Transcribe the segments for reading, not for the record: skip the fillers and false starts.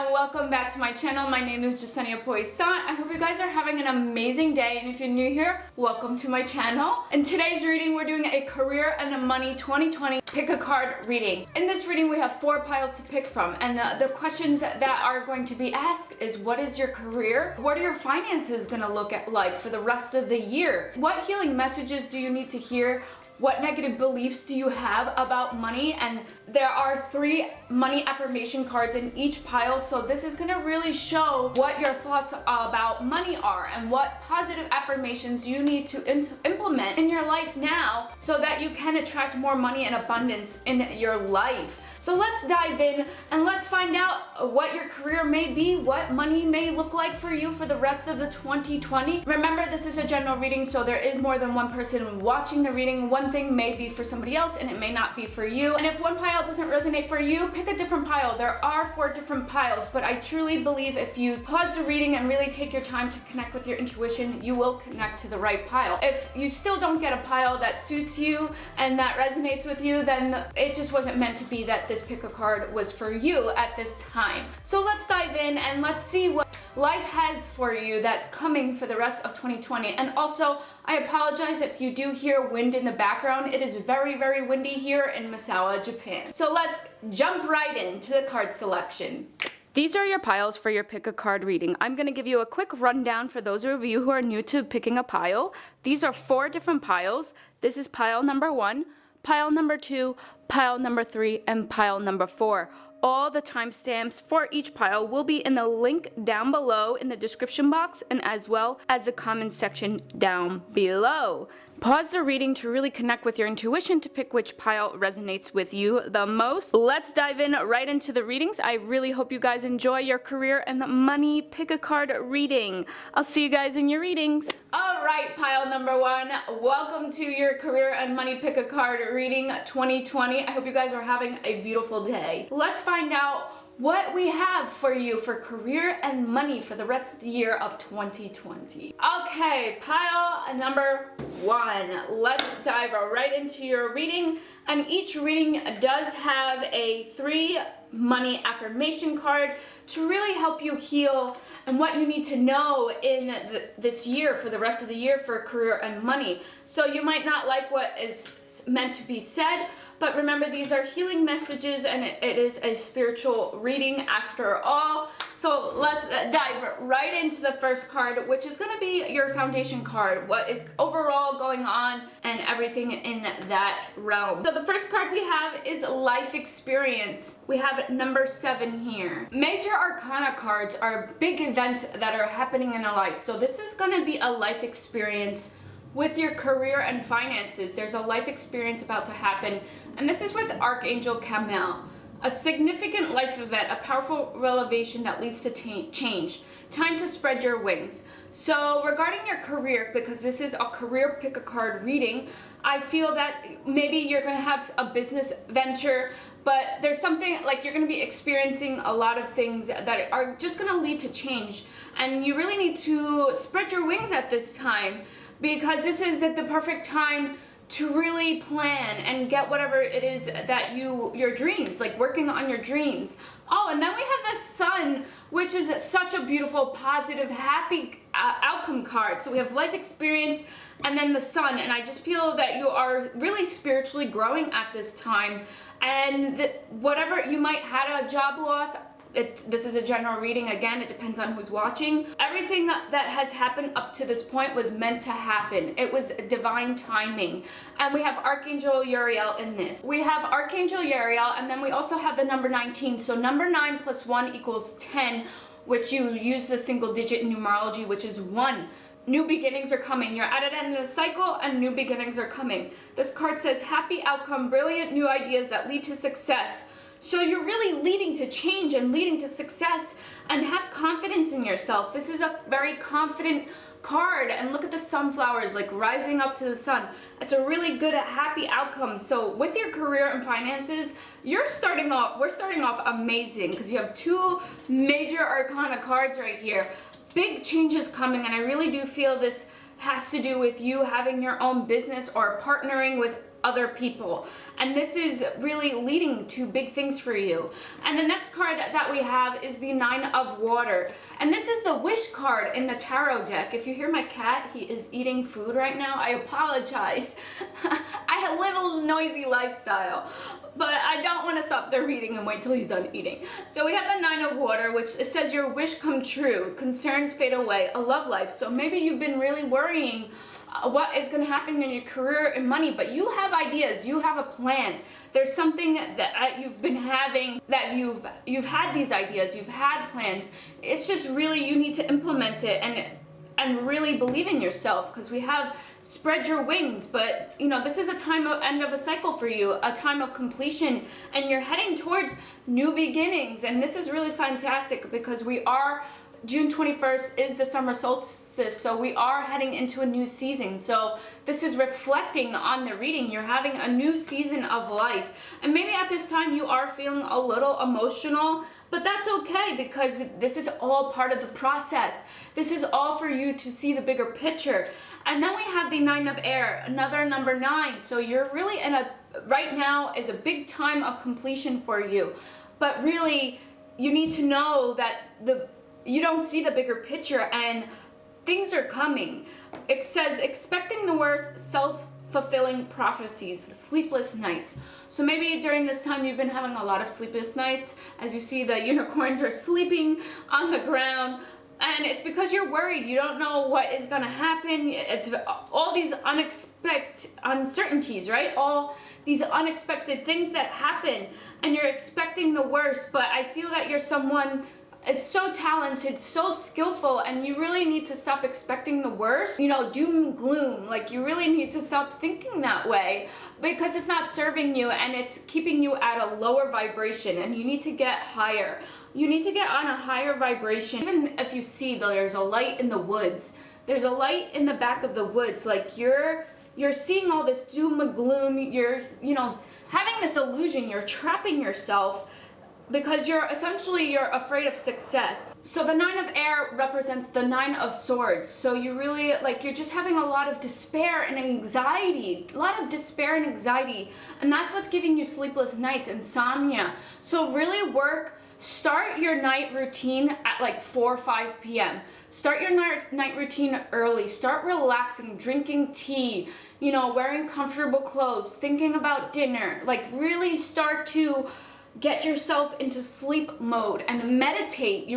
and welcome back to my channel. My name is Jesenia Poissant. I hope you guys are having an amazing day, and if you're new here, welcome to my channel. In today's reading, we're doing a Career and Money 2020 Pick a Card reading. In this reading, we have 4 piles to pick from, and the questions that are going to be asked is, what is your career? What are your finances going to look like for the rest of the year? What healing messages do you need to hear? What negative beliefs do you have about money? And there are 3 money affirmation cards in each pile, so this is going to really show what your thoughts about money are and what positive affirmations you need to implement in your life now so that you can attract more money and abundance in your life. So let's dive in and let's find out what your career may be, what money may look like for you for the rest of the 2020. Remember, this is a general reading, so there is more than one person watching the reading. One thing may be for somebody else and it may not be for you. And if one pile doesn't resonate for you, pick a different pile. There are 4 different piles, but I truly believe if you pause the reading and really take your time to connect with your intuition, you will connect to the right pile. If you still don't get a pile that suits you and that resonates with you, then it just wasn't meant to be that this pick a card was for you at this time. So let's dive in and let's see what life has for you that's coming for the rest of 2020. And also, I apologize if you do hear wind in the background. It is very, very windy here in Misawa, Japan. So let's jump right into the card selection. These are your piles for your pick a card reading. I'm going to give you a quick rundown for those of you who are new to picking a pile. These are 4 different piles. This is pile number 1, pile number 2, pile number 3, and pile number 4. All the timestamps for each pile will be in the link down below in the description box, and as well as the comment section down below. Pause the reading to really connect with your intuition to pick which pile resonates with you the most. Let's dive in right into the readings. I really hope you guys enjoy your career and money pick a card reading. I'll see you guys in your readings. All right, pile number 1, welcome to your career and money pick a card reading 2020. I hope you guys are having a beautiful day. Let's find out what we have for you for career and money for the rest of the year of 2020. Okay, pile number 1. Let's dive right into your reading. And each reading does have a 3 money affirmation card to really help you heal and what you need to know in this year for the rest of the year for career and money. So you might not like what is meant to be said, but remember, these are healing messages and it is a spiritual reading after all. So let's dive right into the first card, which is going to be your foundation card. What is overall going on and everything in that realm. So the first card we have is life experience. We have number 7 here. Major Arcana cards are big events that are happening in a life. So this is going to be a life experience with your career and finances. There's a life experience about to happen, and this is with Archangel Camel. A significant life event, a powerful revelation that leads to change. Time to spread your wings. So regarding your career, because this is a career pick a card reading, I feel that maybe you're going to have a business venture, but there's something like you're going to be experiencing a lot of things that are just going to lead to change, and you really need to spread your wings at this time, because this is at the perfect time to really plan and get whatever it is that your dreams, like working on your dreams. Oh, and then we have the Sun, which is such a beautiful, positive, happy outcome card. So we have life experience and then the Sun, and I just feel that you are really spiritually growing at this time, and whatever you might had a job loss. This is a general reading. Again, it depends on who's watching. Everything that has happened up to this point was meant to happen. It was divine timing. And we have Archangel Uriel in this. We have Archangel Uriel, and then we also have the number 19. So number 9 plus 1 equals 10, which you use the single digit in numerology, which is 1. New beginnings are coming. You're at an end of the cycle and new beginnings are coming. This card says happy outcome, brilliant new ideas that lead to success. So you're really leading to change and leading to success, and have confidence in yourself. This is a very confident card, and look at the sunflowers like rising up to the sun. It's a really good, happy outcome. So with your career and finances, we're starting off amazing, because you have 2 major Arcana cards right here. Big changes coming, and I really do feel this has to do with you having your own business or partnering with other people. And this is really leading to big things for you. And the next card that we have is the Nine of Water. And this is the wish card in the tarot deck. If you hear my cat, he is eating food right now. I apologize. I live a noisy lifestyle, but I don't want to stop the reading and wait till he's done eating. So we have the Nine of Water, which it says your wish come true, concerns fade away, a love life. So maybe you've been really worrying what is going to happen in your career and money, but you have ideas, you have a plan. There's something that you've been having, that you've had these ideas, you've had plans. It's just really you need to implement it and really believe in yourself, because we have spread your wings. But you know, this is a time of end of a cycle for you, a time of completion, and you're heading towards new beginnings. And this is really fantastic because we are June 21st is the summer solstice, so we are heading into a new season. So this is reflecting on the reading. You're having a new season of life, and maybe at this time you are feeling a little emotional, but that's okay, because this is all part of the process. This is all for you to see the bigger picture. And then we have the Nine of Air, another number 9. So you're really in right now is a big time of completion for you, but really you need to know that you don't see the bigger picture, and things are coming. It says expecting the worst, self-fulfilling prophecies, sleepless nights. So maybe during this time you've been having a lot of sleepless nights. As you see, the unicorns are sleeping on the ground, and it's because you're worried. You don't know what is going to happen. It's all these unexpected uncertainties, right? All these unexpected things that happen, and you're expecting the worst. But I feel that you're someone is so talented, so skillful, and you really need to stop expecting the worst. You know, doom and gloom, like you really need to stop thinking that way, because it's not serving you and it's keeping you at a lower vibration, and you need to get higher. You need to get on a higher vibration. Even if you see that there's a light in the woods, there's a light in the back of the woods, like you're seeing all this doom and gloom, you're having this illusion, you're trapping yourself, because you're afraid of success. So the Nine of Air represents the Nine of Swords. So you really, you're just having a lot of despair and anxiety, and that's what's giving you sleepless nights, insomnia. So really start your night routine at 4 or 5 p.m. Start your night routine early. Start relaxing, drinking tea, wearing comfortable clothes, thinking about dinner. Really start to get yourself into sleep mode and meditate.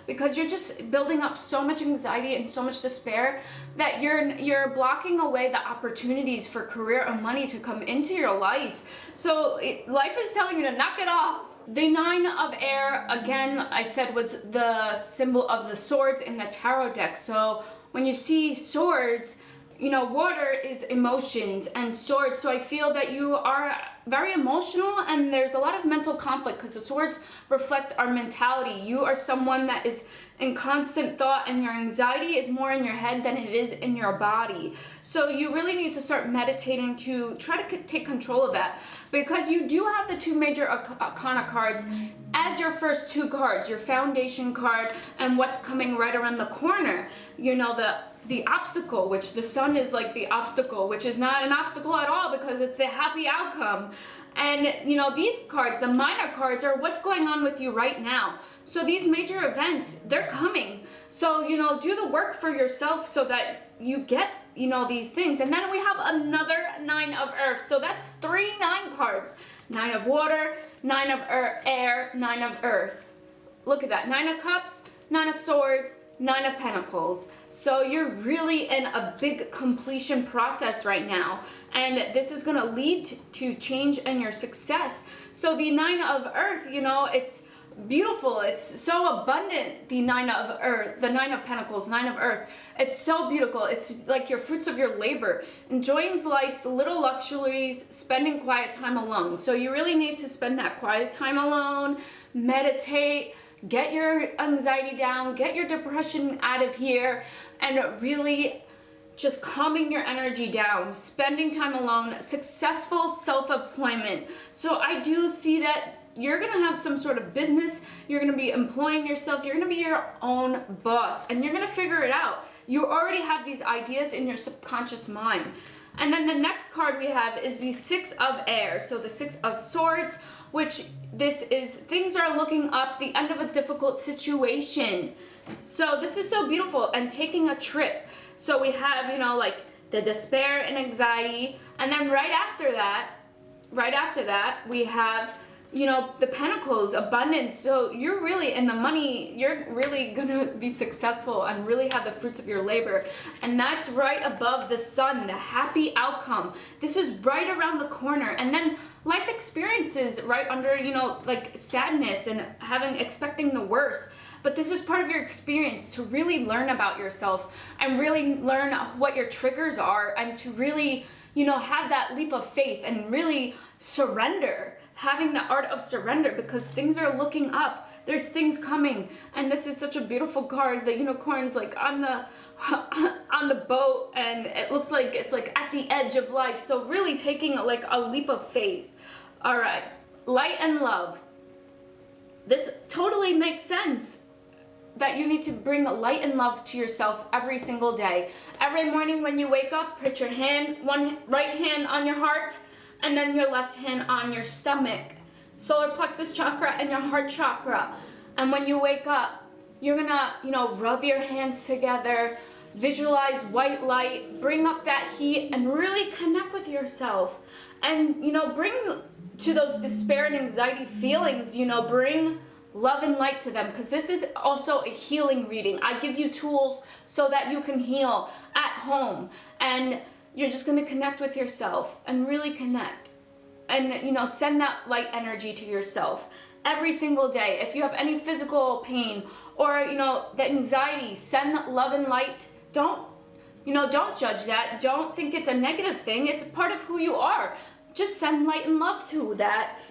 Because you're just building up so much anxiety and so much despair that you're blocking away the opportunities for career and money to come into your life. So life is telling you to knock it off. The Nine of Air, again, I said, was the symbol of the swords in the tarot deck. So when you see swords, water is emotions and swords. So I feel that you are very emotional, and there's a lot of mental conflict, because the swords reflect our mentality. You are someone that is in constant thought, and your anxiety is more in your head than it is in your body. So you really need to start meditating to try to take control of that, because you do have the 2 major arcana cards as your first 2 cards, your foundation card and what's coming right around the corner. The obstacle, which the sun is like the obstacle, which is not an obstacle at all, because it's the happy outcome. And these cards, the minor cards, are what's going on with you right now. So these major events, they're coming. So do the work for yourself so that you get these things. And then we have another Nine of Earth. So that's 3 9 cards. 9 of Water, 9 of Air, 9 of Earth. Look at that. 9 of Cups, 9 of Swords, 9 of Pentacles. So you're really in a big completion process right now, and this is going to lead to change and your success. So the 9 of Earth, it's beautiful, it's so abundant. The 9 of Earth, the 9 of Pentacles, 9 of Earth, it's so beautiful. It's like your fruits of your labor, enjoying life's little luxuries, spending quiet time alone. So you really need to spend that quiet time alone, meditate, get your anxiety down, get your depression out of here, and really just calming your energy down, spending time alone, successful self-employment. So I do see that you're gonna have some sort of business, you're gonna be employing yourself, you're gonna be your own boss, and you're gonna figure it out. You already have these ideas in your subconscious mind. And then the next card we have is the Six of Air. So the Six of Swords, which this is things are looking up, the end of a difficult situation. So this is so beautiful, and taking a trip. So we have, you know, like the despair and anxiety, and then right after that, we have, you know, the Pentacles, abundance. So you're really in the money, you're really gonna be successful and really have the fruits of your labor. And that's right above the Sun, the happy outcome. This is right around the corner. And then life experiences right under, you know, like sadness and expecting the worst. But this is part of your experience to really learn about yourself and really learn what your triggers are, and to really, you know, have that leap of faith and really surrender, having the art of surrender, because things are looking up. There's things coming. And this is such a beautiful card. The unicorn's like on the boat, and it looks like it's like at the edge of life. So really taking like a leap of faith. All right, light and love. This totally makes sense, that you need to bring light and love to yourself every single day. Every morning when you wake up, put your right hand on your heart, and then your left hand on your stomach, solar plexus chakra and your heart chakra. And when you wake up, you're gonna, you know, rub your hands together, visualize white light, bring up that heat, and really connect with yourself. And, you know, bring to those despair and anxiety feelings, you know, bring love and light to them, because this is also a healing reading. I give you tools so that you can heal at home, and you're just going to connect with yourself and really connect, and, you know, send that light energy to yourself every single day. If you have any physical pain or, you know, the anxiety, send love and light. Don't judge that. Don't think it's a negative thing. It's part of who you are. Just send light and love to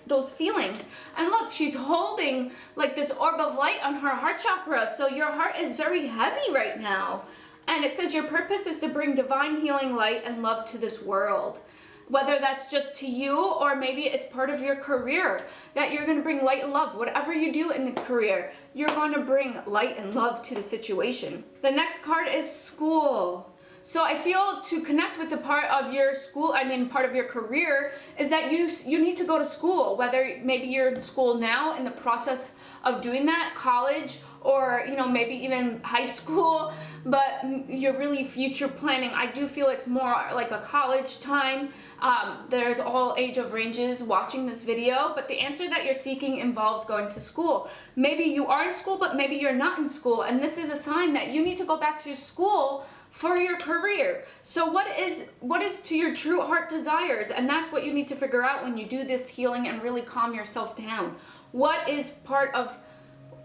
those feelings. And look, she's holding like this orb of light on her heart chakra. So your heart is very heavy right now. And it says your purpose is to bring divine healing light and love to this world. Whether that's just to you, or maybe it's part of your career, that you're going to bring light and love. Whatever you do in the career, you're going to bring light and love to the situation. The next card is school. So I feel to connect with the part of your school, part of your career, is that you need to go to school. Whether maybe you're in school now, in the process of doing that, college, or, you know, maybe even high school, but you're really future planning. I do feel it's more like a college time. There's all age of ranges watching this video, but the answer that you're seeking involves going to school. Maybe you are in school, but maybe you're not in school, and this is a sign that you need to go back to school for your career. So what is to your true heart desires? And that's what you need to figure out when you do this healing and really calm yourself down. What is part of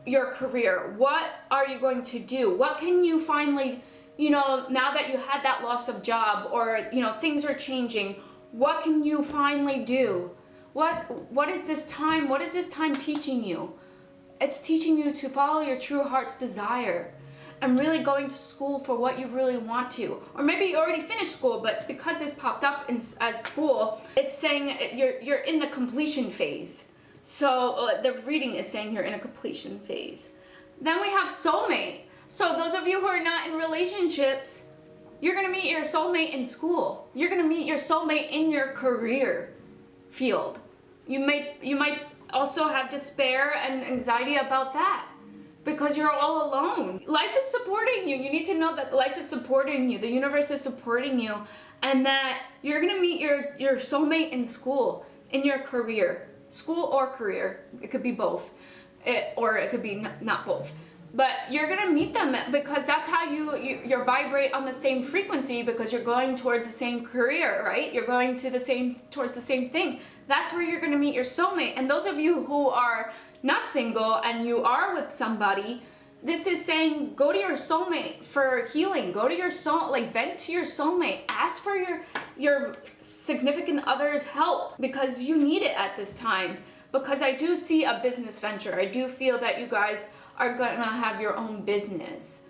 your career? What are you going to do? What can you finally, you know, now that you had that loss of job, or, you know, things are changing, what can you finally do? What is this time? What is this time teaching you? It's teaching you to follow your true heart's desire, and really going to school for what you really want to. Or maybe you already finished school, but because this popped up as school, it's saying you're in the completion phase. So the reading is saying you're in a completion phase. Then we have soulmate. So those of you who are not in relationships, you're gonna meet your soulmate in school. You're gonna meet your soulmate in your career field. You might also have despair and anxiety about that, because you're all alone. Life is supporting you. You need to know that life is supporting you. The universe is supporting you, and that you're gonna meet your soulmate in school, in your career. School or career. It could be both. Or it could be not both. But you're gonna meet them, because that's how you vibrate on the same frequency, because you're going towards the same career, right? You're going towards the same thing. That's where you're gonna meet your soulmate. And those of you who are not single and you are with somebody, this is saying go to your soulmate for healing. Go to your soul, like vent to your soulmate. Ask for your significant other's help, because you need it at this time. Because I do see a business venture. I do feel that you guys are gonna have your own business.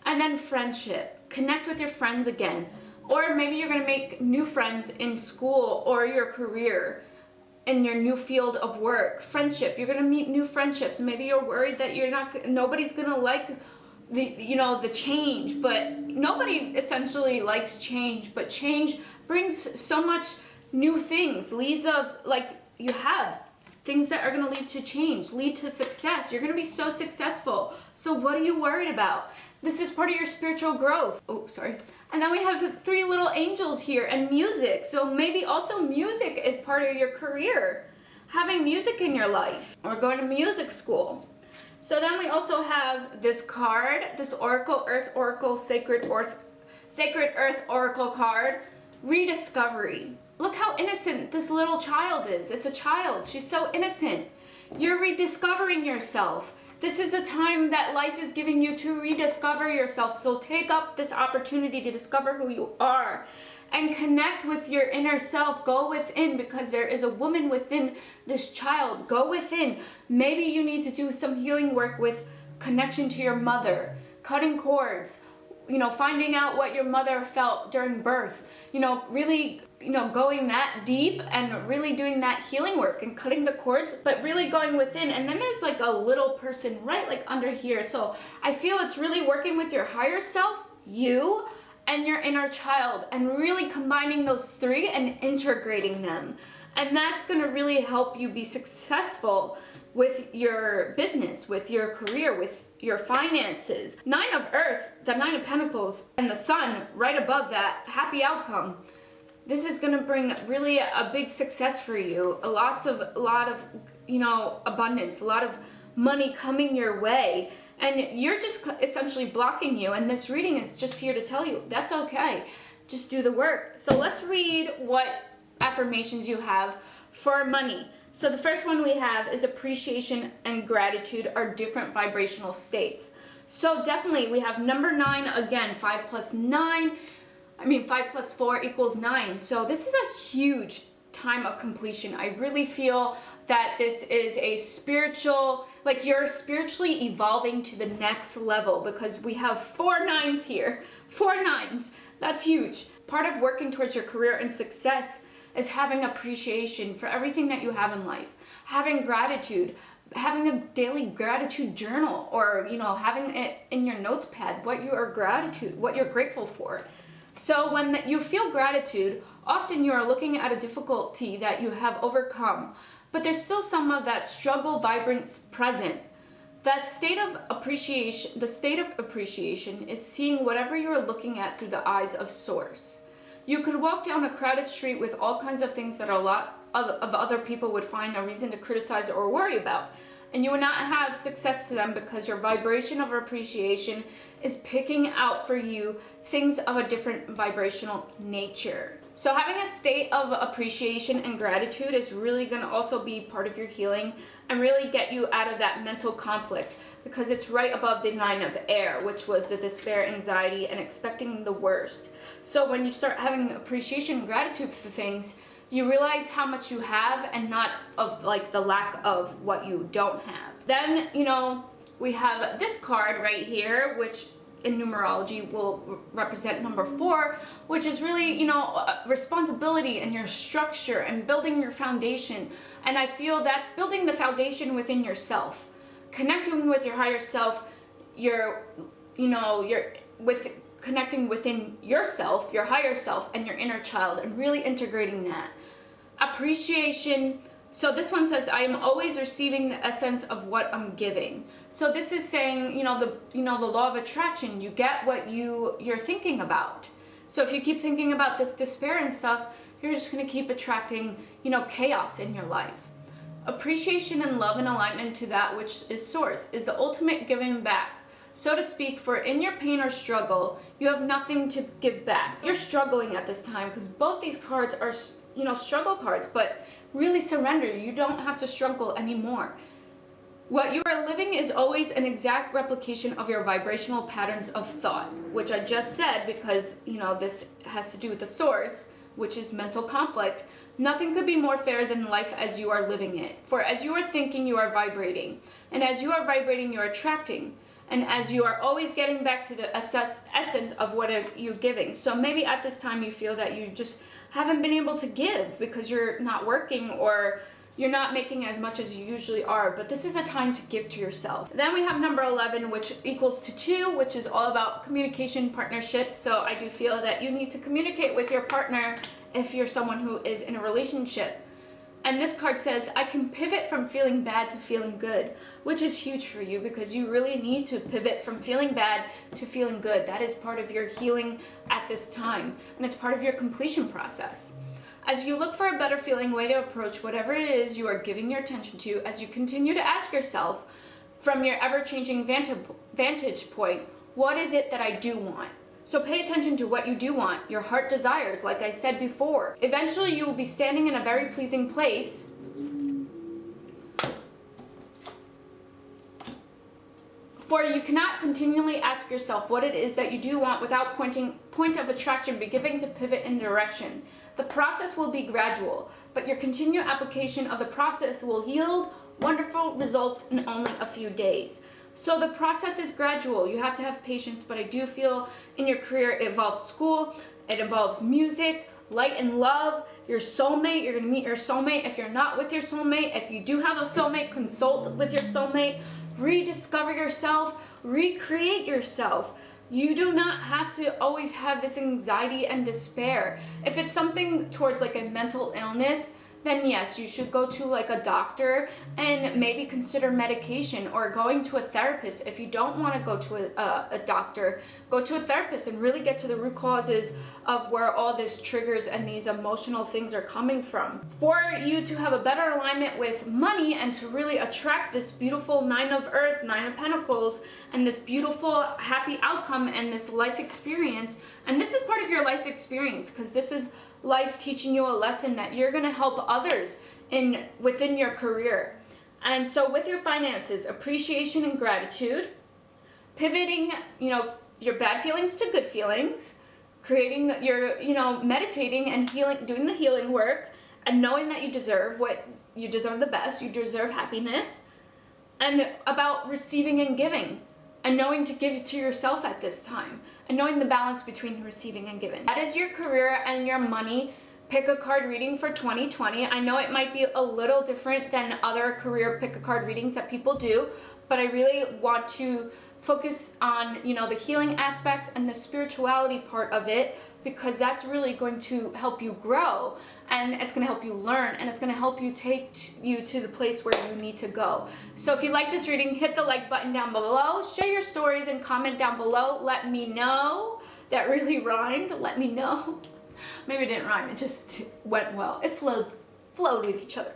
And then friendship. Connect with your friends again. Or maybe you're gonna make new friends in school or your career, in your new field of work. Friendship, you're gonna meet new friendships. Maybe you're worried that nobody's gonna like the change, but nobody essentially likes change, but change brings so much new things, leads of, like, you have things that are going to lead to change, lead to success. You're going to be so successful. So what are you worried about? This is part of your spiritual growth. Oh, sorry. And then we have the 3 little angels here and music. So maybe also music is part of your career. Having music in your life or going to music school. So then we also have this card, this Oracle, Earth Oracle, Sacred Earth Oracle card, rediscovery. Look how innocent this little child is. It's a child. She's so innocent. You're rediscovering yourself. This is the time that life is giving you to rediscover yourself. So take up this opportunity to discover who you are and connect with your inner self. Go within, because there is a woman within this child. Go within. Maybe you need to do some healing work with connection to your mother, cutting cords, finding out what your mother felt during birth, really, going that deep and really doing that healing work and cutting the cords, but really going within. And then there's like a little person right like under here. So I feel it's really working with your higher self, you, and your inner child, and really combining those 3 and integrating them. And that's going to really help you be successful with your business, with your career, with your finances. 9 of Earth, the 9 of Pentacles, and the Sun right above that, happy outcome. This is going to bring really a big success for you. A lot of abundance, a lot of money coming your way. And you're just essentially blocking you. And this reading is just here to tell you that's okay. Just do the work. So let's read what affirmations you have for money. So the first one we have is appreciation and gratitude are different vibrational states. So definitely we have number 9 again, 5 plus 4 equals 9. So this is a huge time of completion. I really feel that this is a spiritual, like you're spiritually evolving to the next level, because we have 4 9s here. 4 9s. That's huge. Part of working towards your career and success is having appreciation for everything that you have in life, having gratitude, having a daily gratitude journal, or having it in your notes pad, what you're grateful for. So when you feel gratitude, often you are looking at a difficulty that you have overcome, but there's still some of that struggle vibrance present. That state of appreciation, the state of appreciation is seeing whatever you are looking at through the eyes of Source. You could walk down a crowded street with all kinds of things that a lot of other people would find a reason to criticize or worry about, and you would not have success to them, because your vibration of appreciation is picking out for you things of a different vibrational nature. So having a state of appreciation and gratitude is really going to also be part of your healing and really get you out of that mental conflict, because it's right above the 9 of air, which was the despair, anxiety, and expecting the worst. So when you start having appreciation and gratitude for things, you realize how much you have and not of like the lack of what you don't have. Then, we have this card right here, which in numerology will represent number 4, which is really, responsibility and your structure and building your foundation. And I feel that's building the foundation within yourself, connecting with your higher self, connecting within yourself, your higher self, and your inner child, and really integrating that. Appreciation. So this one says, I am always receiving the essence of what I'm giving. So this is saying, the law of attraction, you get what you're thinking about. So if you keep thinking about this despair and stuff, you're just going to keep attracting, chaos in your life. Appreciation and love and alignment to that which is Source is the ultimate giving back, so to speak, for in your pain or struggle, you have nothing to give back. You're struggling at this time, because both these cards are, struggle cards, but really surrender. You don't have to struggle anymore. What you are living is always an exact replication of your vibrational patterns of thought, which I just said, because, this has to do with the swords, which is mental conflict. Nothing could be more fair than life as you are living it. For as you are thinking, you are vibrating. And as you are vibrating, you are attracting. And as you are always getting back to the essence of what you're giving. So maybe at this time you feel that you just haven't been able to give because you're not working, or you're not making as much as you usually are, but this is a time to give to yourself. Then we have number 11, which equals to 2, which is all about communication, partnership. So I do feel that you need to communicate with your partner if you're someone who is in a relationship. And this card says, I can pivot from feeling bad to feeling good, which is huge for you because you really need to pivot from feeling bad to feeling good. That is part of your healing at this time, and it's part of your completion process. As you look for a better feeling way to approach whatever it is you are giving your attention to, as you continue to ask yourself from your ever-changing vantage point, what is it that I do want? So pay attention to what you do want, your heart desires, like I said before. Eventually you will be standing in a very pleasing place for you cannot continually ask yourself what it is that you do want without point of attraction beginning to pivot in direction. The process will be gradual, but your continued application of the process will yield wonderful results in only a few days. So the process is gradual. You have to have patience, but I do feel in your career it involves school, it involves music, light and love, your soulmate. You're gonna meet your soulmate. If you're not with your soulmate, if you do have a soulmate, consult with your soulmate, rediscover yourself, recreate yourself. You do not have to always have this anxiety and despair. If it's something towards like a mental illness, then yes, you should go to like a doctor and maybe consider medication or going to a therapist. If you don't want to go to a doctor, go to a therapist and really get to the root causes of where all this triggers and these emotional things are coming from. For you to have a better alignment with money and to really attract this beautiful 9 of Earth, 9 of Pentacles, and this beautiful happy outcome and this life experience. And this is part of your life experience because this is life teaching you a lesson that you're going to help others within your career. And so with your finances, appreciation and gratitude, pivoting, your bad feelings to good feelings, creating your, meditating and healing, doing the healing work, and knowing that you deserve the best, you deserve happiness, and about receiving and giving, and knowing to give it to yourself at this time, and knowing the balance between receiving and giving. That is your career and your money pick a card reading for 2020. I know it might be a little different than other career pick a card readings that people do, but I really want to focus on, the healing aspects and the spirituality part of it, because that's really going to help you grow, and it's going to help you learn, and it's going to help you take you to the place where you need to go. So if you like this reading, hit the like button down below, share your stories and comment down below. Let me know. That really rhymed. Let me know. Maybe it didn't rhyme, it just went well. It flowed with each other.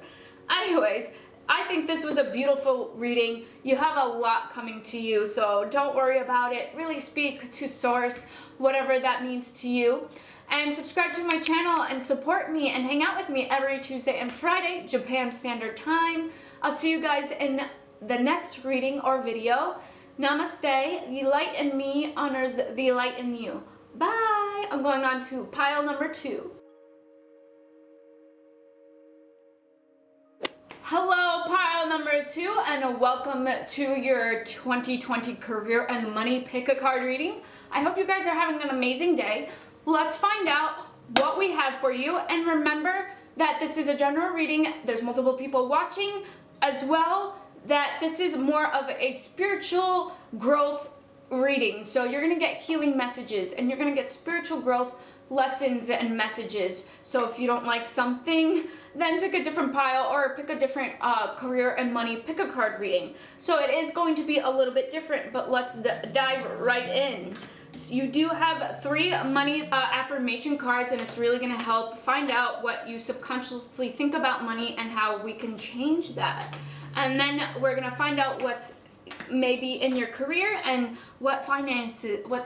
Anyways, I think this was a beautiful reading. You have a lot coming to you, so don't worry about it. Really speak to source, whatever that means to you. And subscribe to my channel and support me and hang out with me every Tuesday and Friday, Japan Standard Time. I'll see you guys in the next reading or video. Namaste. The light in me honors the light in you. Bye. I'm going on to pile number 2. Hello, pile number 2, and welcome to your 2020 career and money pick a card reading. I hope you guys are having an amazing day. Let's find out what we have for you, and remember that this is a general reading. There's multiple people watching as well, that this is more of a spiritual growth reading. So you're going to get healing messages and you're going to get spiritual growth lessons and messages. So if you don't like something, then pick a different pile or pick a different career and money pick a card reading. So it is going to be a little bit different, but let's dive right in. So you do have 3 money affirmation cards, and it's really going to help find out what you subconsciously think about money and how we can change that. And then we're going to find out what's maybe in your career and what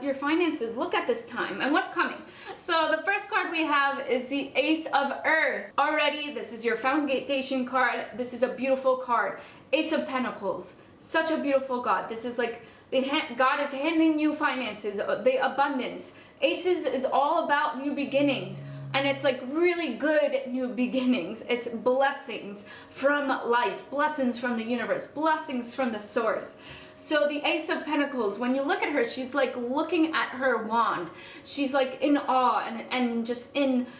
your finances look at this time and what's coming. So the first card we have is the Ace of Earth. Already, this is your foundation card. This is a beautiful card. Ace of Pentacles. Such a beautiful God. This is like God is handing you finances, the abundance. Aces is all about new beginnings. And it's like really good new beginnings. It's blessings from life, blessings from the universe, blessings from the source. So the Ace of Pentacles, when you look at her, she's like looking at her wand. She's like in awe and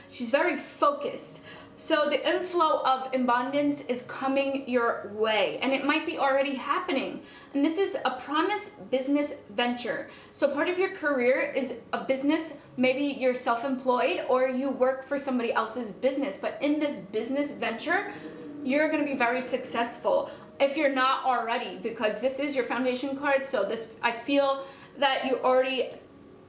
she's very focused. So the inflow of abundance is coming your way, and it might be already happening. And this is a promised business venture. So part of your career is a business. Maybe you're self-employed or you work for somebody else's business, but in this business venture, you're going to be very successful if you're not already, because this is your foundation card. So this, I feel that you already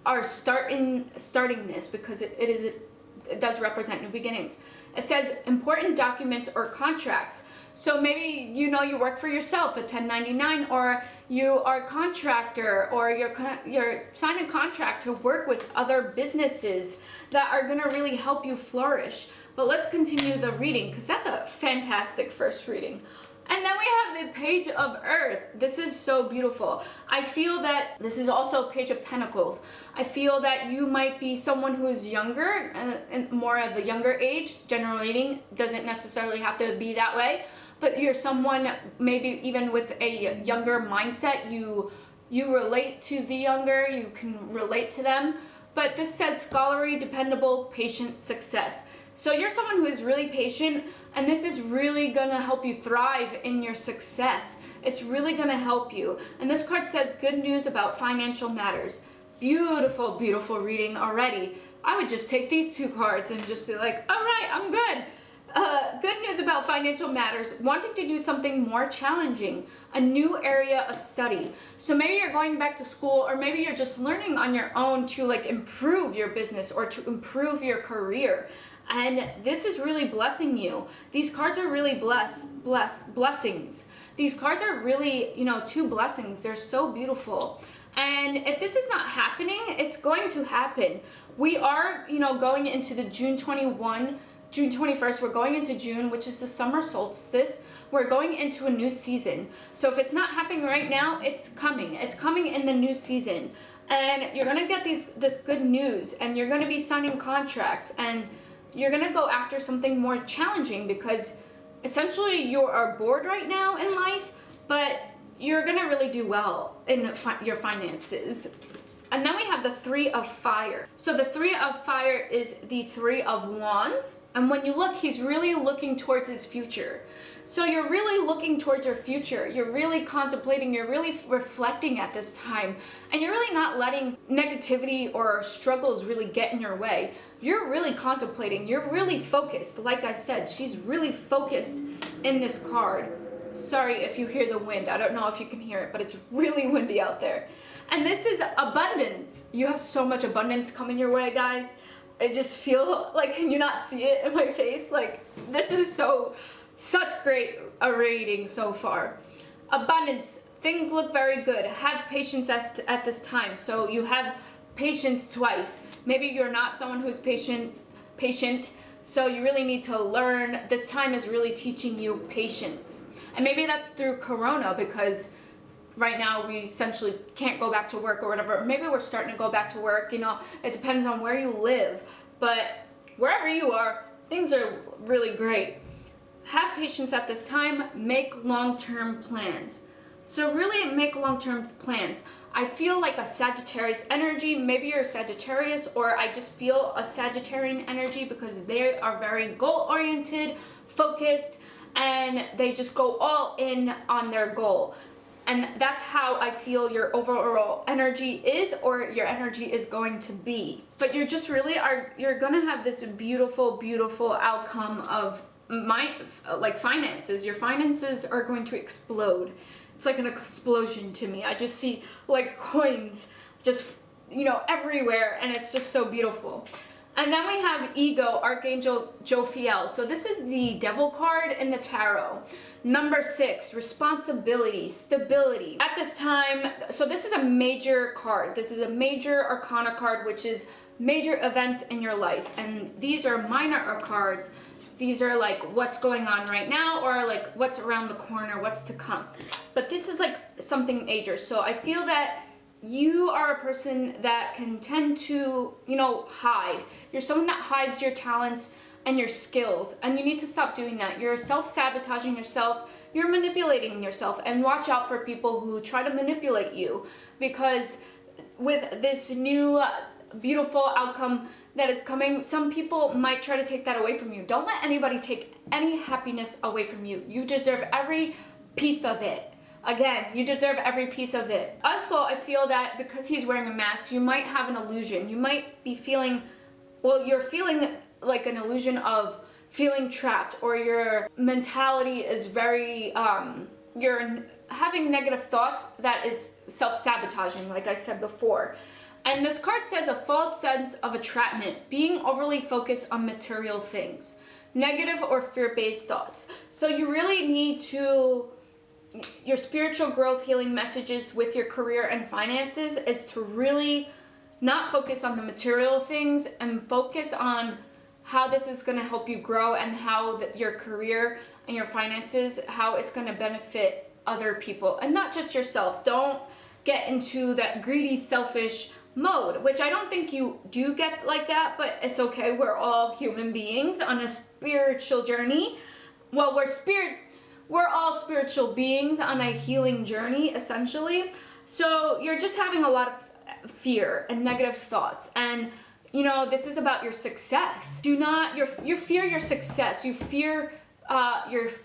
are starting this, because it does represent new beginnings. It says important documents or contracts. So maybe you work for yourself, a 1099, or you are a contractor, or you're signing a contract to work with other businesses that are going to really help you flourish. But let's continue the reading, because that's a fantastic first reading. And then we have the Page of Earth. This is so beautiful. I feel that this is also a Page of Pentacles. I feel that you might be someone who is younger, and more of the younger age. General reading doesn't necessarily have to be that way, but you're someone maybe even with a younger mindset. You relate to the younger, you can relate to them. But this says scholarly, dependable, patient, success. So you're someone who is really patient, and this is really gonna help you thrive in your success. It's really gonna help you. And this card says good news about financial matters. Beautiful, beautiful reading already. I would just take these two cards and just be like, all right, I'm good. Good news about financial matters, wanting to do something more challenging, a new area of study. So maybe you're going back to school, or maybe you're just learning on your own to improve your business or to improve your career. And this is really blessing you. These cards are really blessings. These cards are really, two blessings. They're so beautiful. And if this is not happening, it's going to happen. We are, going into the June 21st, we're going into June, which is the summer solstice. We're going into a new season. So if it's not happening right now, it's coming. It's coming in the new season. And you're going to get this good news, and you're going to be signing contracts, and you're going to go after something more challenging, because essentially you are bored right now in life, but you're going to really do well in your finances. And then we have the Three of Fire. So the Three of Fire is the Three of Wands. And when you look, he's really looking towards his future. So you're really looking towards your future. You're really contemplating, you're really reflecting at this time. And you're really not letting negativity or struggles really get in your way. You're really contemplating, you're really focused. Like I said, she's really focused in this card. Sorry if you hear the wind. I don't know if you can hear it, but it's really windy out there. And this is abundance. You have so much abundance coming your way, guys. I just feel like, can you not see it in my face? This is such great a reading so far. Abundance, things look very good. Have patience at this time. So you have patience twice. Maybe you're not someone who's patient, so you really need to learn. This time is really teaching you patience. And maybe that's through Corona, because right now we essentially can't go back to work or whatever. Maybe we're starting to go back to work, it depends on where you live. But wherever you are, things are really great. Have patience at this time, make long-term plans. So really make long-term plans. I feel like a Sagittarius energy. Maybe you're a Sagittarius, or I just feel a Sagittarian energy, because they are very goal-oriented, focused, and they just go all in on their goal. And that's how I feel your overall energy is, or your energy is going to be. But you're just really you're gonna have this beautiful, beautiful outcome of finances. Your finances are going to explode. It's like an explosion to me. I just see coins just, everywhere, and it's just so beautiful. And then we have Ego, Archangel Jophiel. So this is the Devil card in the tarot. Number 6, responsibility, stability. At this time, so this is a major card. This is a major arcana card, which is major events in your life. And these are minor cards. These are what's going on right now, or what's around the corner, what's to come. But this is something major. So I feel that you are a person that can tend to, hide. You're someone that hides your talents and your skills, and you need to stop doing that. You're self-sabotaging yourself, you're manipulating yourself, and watch out for people who try to manipulate you, because with this new beautiful outcome, that is coming, some people might try to take that away from you. Don't let anybody take any happiness away from you. You deserve every piece of it. Again, you deserve every piece of it. Also, I feel that because he's wearing a mask, you might have an illusion. You might be feeling, well, you're feeling like an illusion of feeling trapped, or your mentality is very, you're having negative thoughts that is self-sabotaging, like I said before. And this card says a false sense of entrapment, being overly focused on material things, negative or fear-based thoughts. So you really need to, your spiritual growth healing messages with your career and finances is to really not focus on the material things and focus on how this is going to help you grow, and how your career and your finances, how it's going to benefit other people and not just yourself. Don't get into that greedy, selfish mode, which I don't think you do get like that, but it's okay. We're all human beings on a spiritual journey. Well, we're all spiritual beings on a healing journey, essentially. So you're just having a lot of fear and negative thoughts, and you know, this is about your success. Do not, you fear your success. You fear,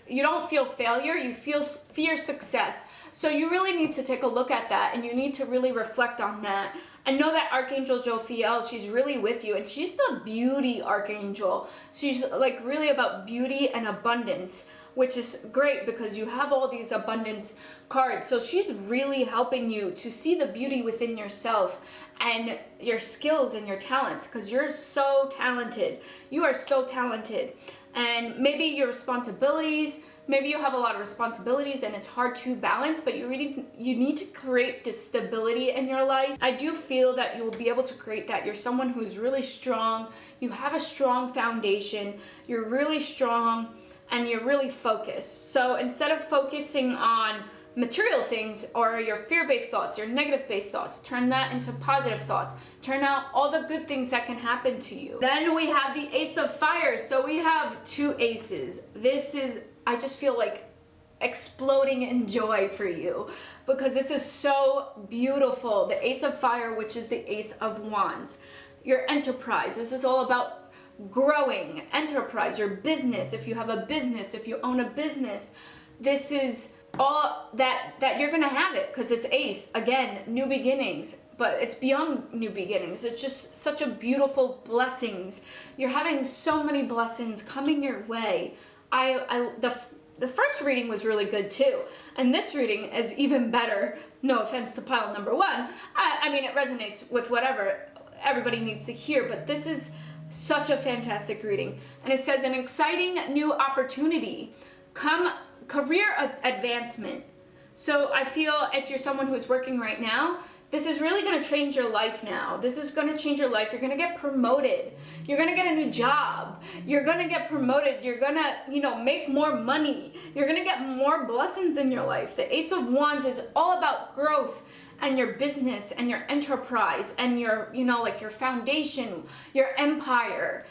you don't feel failure, you fear success. So you really need to take a look at that, and you need to really reflect on that. And know that Archangel Jophiel, she's really with you, and she's the beauty archangel. She's like really about beauty and abundance, which is great because you have all these abundance cards. So she's really helping you to see the beauty within yourself and your skills and your talents, because you're so talented. You are so talented. And maybe your responsibilities, maybe you have a lot of responsibilities and it's hard to balance, but you need to create this stability in your life. I do feel that you'll be able to create that. You're someone who's really strong. You have a strong foundation. You're really strong and you're really focused. So instead of focusing on material things or your fear-based thoughts, your negative-based thoughts, turn that into positive thoughts. Turn out all the good things that can happen to you. Then we have the Ace of Fire. So we have two aces. This is, I just feel like exploding in joy for you because this is so beautiful. The Ace of Fire, which is the Ace of Wands. Your enterprise. This is all about growing enterprise, your business. If you have a business, if you own a business, this is all that you're gonna have it, because it's Ace. Again, new beginnings, but it's beyond new beginnings. It's just such a beautiful blessings. You're having so many blessings coming your way. The first reading was really good too, and this reading is even better. No offense to pile number one. I mean, it resonates with whatever everybody needs to hear, but this is such a fantastic reading. And it says an exciting new opportunity, career advancement. So I feel if you're someone who's working right now, this is really going to change your life now. This is going to change your life. You're going to get promoted. You're going to get a new job. You're going to get promoted. You're going to, make more money. You're going to get more blessings in your life. The Ace of Wands is all about growth and your business and your enterprise and your, like your foundation, your empire.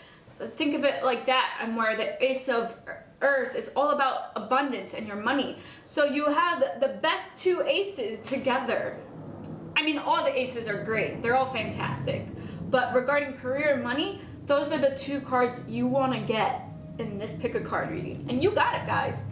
Think of it like that. And where the Ace of Earth is all about abundance and your money. So you have the best two aces together. I mean, all the aces are great. They're all fantastic. But regarding career and money, those are the two cards you want to get in this pick a card reading. And you got it, guys.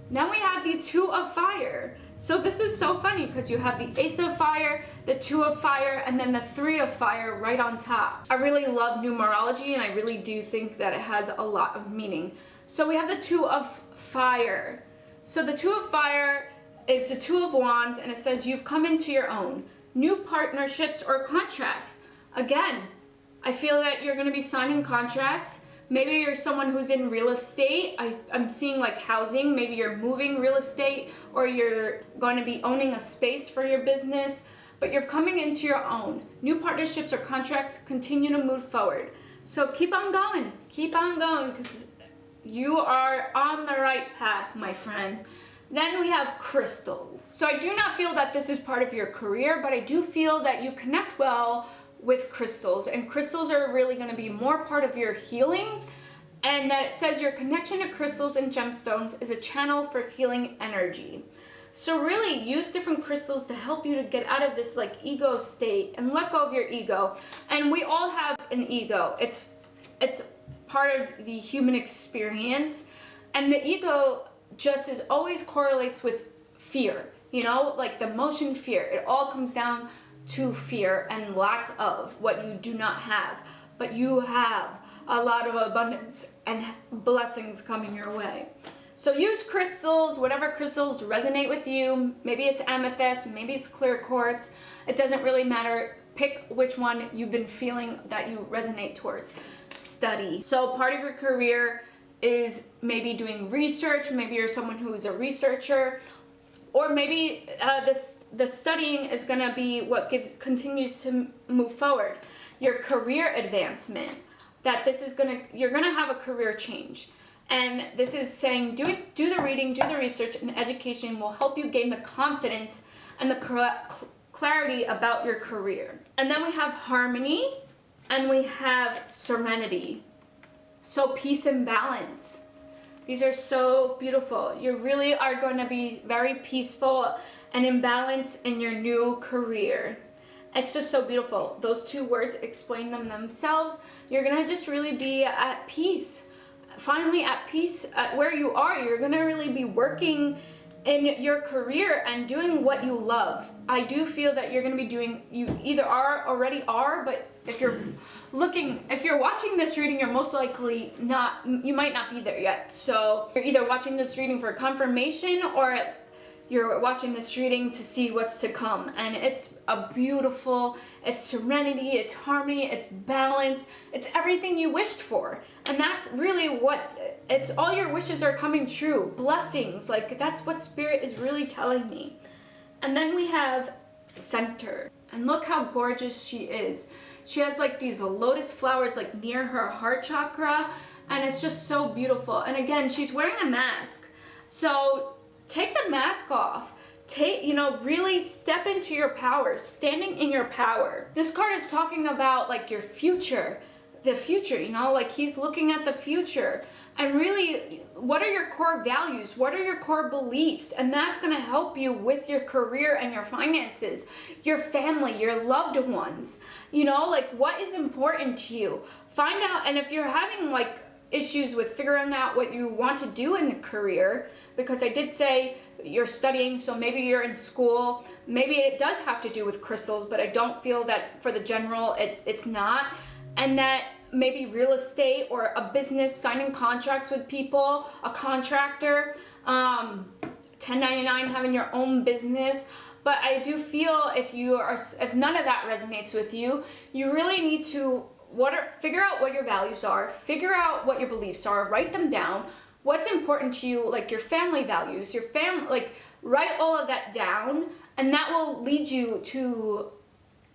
Now we have the Two of Fire. So this is so funny because you have the Ace of Fire, the Two of Fire, and then the Three of Fire right on top. I really love numerology, and I really do think that it has a lot of meaning. So we have the Two of Fire. So the Two of Fire is the Two of Wands, and it says you've come into your own. New partnerships or contracts. Again, I feel that you're going to be signing contracts. Maybe you're someone who's in real estate. I'm seeing like housing. Maybe you're moving real estate, or you're going to be owning a space for your business, but you're coming into your own. New partnerships or contracts continue to move forward. So keep on going because you are on the right path, my friend. Then we have crystals. So I do not feel that this is part of your career, but I do feel that you connect well with crystals, and crystals are really going to be more part of your healing, and that it says your connection to crystals and gemstones is a channel for healing energy. So really use different crystals to help you to get out of this like ego state and let go of your ego. And we all have an ego. It's part of the human experience. And the ego just always correlates with fear, you know, like the emotion fear. It all comes down to fear and lack of what you do not have. But you have a lot of abundance and blessings coming your way. So use crystals, whatever crystals resonate with you. Maybe it's amethyst, maybe it's clear quartz. It doesn't really matter. Pick which one you've been feeling that you resonate towards. Study. So part of your career is maybe doing research. Maybe you're someone who is a researcher, or maybe the studying is gonna be what continues to move forward. Your career advancement, that you're gonna have a career change. And this is saying do the reading, do the research, and education will help you gain the confidence and the clarity about your career. And then we have harmony and we have serenity. So peace and balance. These are so beautiful. You really are going to be very peaceful and in balance in your new career. It's just so beautiful. Those two words explain themselves. You're going to just really be at peace. Finally at peace at where you are. You're going to really be working in your career and doing what you love. I do feel that you're going to be doing, you either already are, but if you're watching this reading, you're most likely not, you might not be there yet. So you're either watching this reading for confirmation or you're watching this reading to see what's to come. And it's it's serenity, it's harmony, it's balance, it's everything you wished for. And that's really it's all your wishes are coming true. Blessings, like that's what Spirit is really telling me. And then we have center. And look how gorgeous she is. She has like these lotus flowers like near her heart chakra. And it's just so beautiful. And again, she's wearing a mask. So take the mask off. Really step into your power, standing in your power. This card is talking about like your future, the future, like he's looking at the future. And really, what are your core values? What are your core beliefs? And that's gonna help you with your career and your finances, your family, your loved ones. Like what is important to you? Find out, and if you're having like issues with figuring out what you want to do in a career, because I did say you're studying, so maybe you're in school, maybe it does have to do with crystals, but I don't feel that for the general it's not. And that maybe real estate or a business, signing contracts with people, a contractor, 1099, having your own business. But I do feel if none of that resonates with you, you really need to figure out what your values are, figure out what your beliefs are, write them down. What's important to you, like your family values, write all of that down, and that will lead you to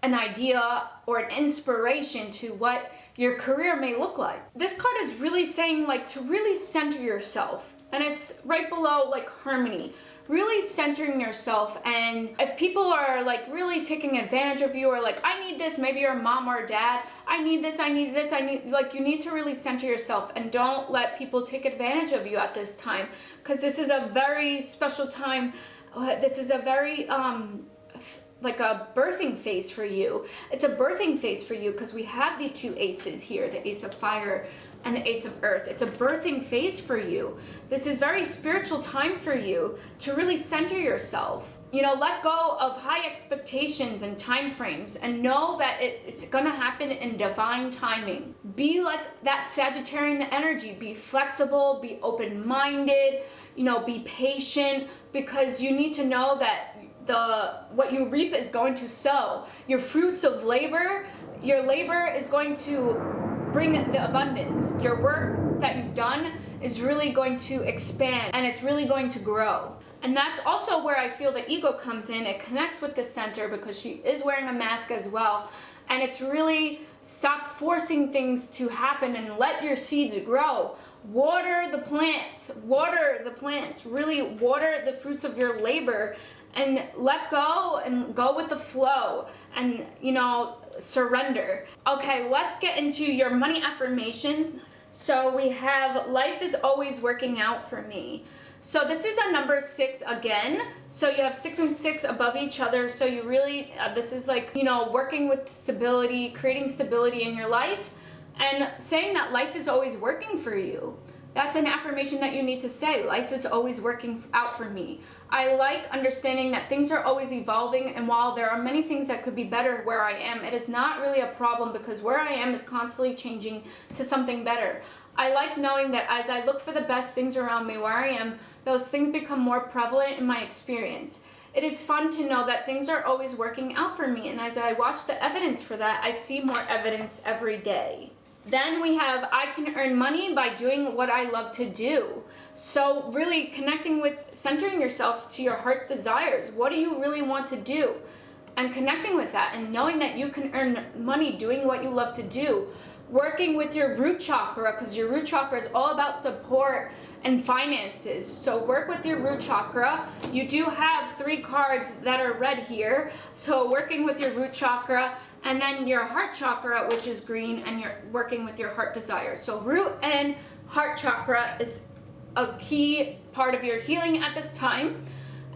an idea or an inspiration to what your career may look like. This card is really saying like to really center yourself, and it's right below like harmony. Really centering yourself, and if people are like really taking advantage of you, or like I need this, maybe you're a mom or a dad, I need this, you need to really center yourself and don't let people take advantage of you at this time, because this is a very special time. This is a very like a birthing phase for you. It's a birthing phase for you because we have the two aces here, the Ace of Fire and the Ace of Earth. It's a birthing phase for you. This is very spiritual time for you to really center yourself. Let go of high expectations and time frames and know that it's gonna happen in divine timing. Be like that Sagittarian energy. Be flexible, be open-minded, be patient, because you need to know that what you reap is going to sow. Your fruits of labor, your labor is going to bring the abundance. Your work that you've done is really going to expand, and it's really going to grow. And that's also where I feel the ego comes in. It connects with the center because she is wearing a mask as well. And it's really stop forcing things to happen and let your seeds grow. Water the plants, really water the fruits of your labor, and let go and go with the flow, and surrender. Okay, let's get into your money affirmations. So we have, life is always working out for me. So this is a number 6 again. So you have 6 and 6 above each other. So you really, this is like, you know, working with stability, creating stability in your life, and saying that life is always working for you. That's an affirmation that you need to say. Life is always working out for me. I like understanding that things are always evolving, and while there are many things that could be better where I am, it is not really a problem because where I am is constantly changing to something better. I like knowing that as I look for the best things around me where I am, those things become more prevalent in my experience. It is fun to know that things are always working out for me, and as I watch the evidence for that, I see more evidence every day. Then we have, I can earn money by doing what I love to do. So really connecting with, centering yourself to your heart desires. What do you really want to do? And connecting with that and knowing that you can earn money doing what you love to do. Working with your root chakra, because your root chakra is all about support and finances. So work with your root chakra. You do have 3 cards that are red here. So working with your root chakra, and then your heart chakra, which is green, and you're working with your heart desire. So root and heart chakra is a key part of your healing at this time.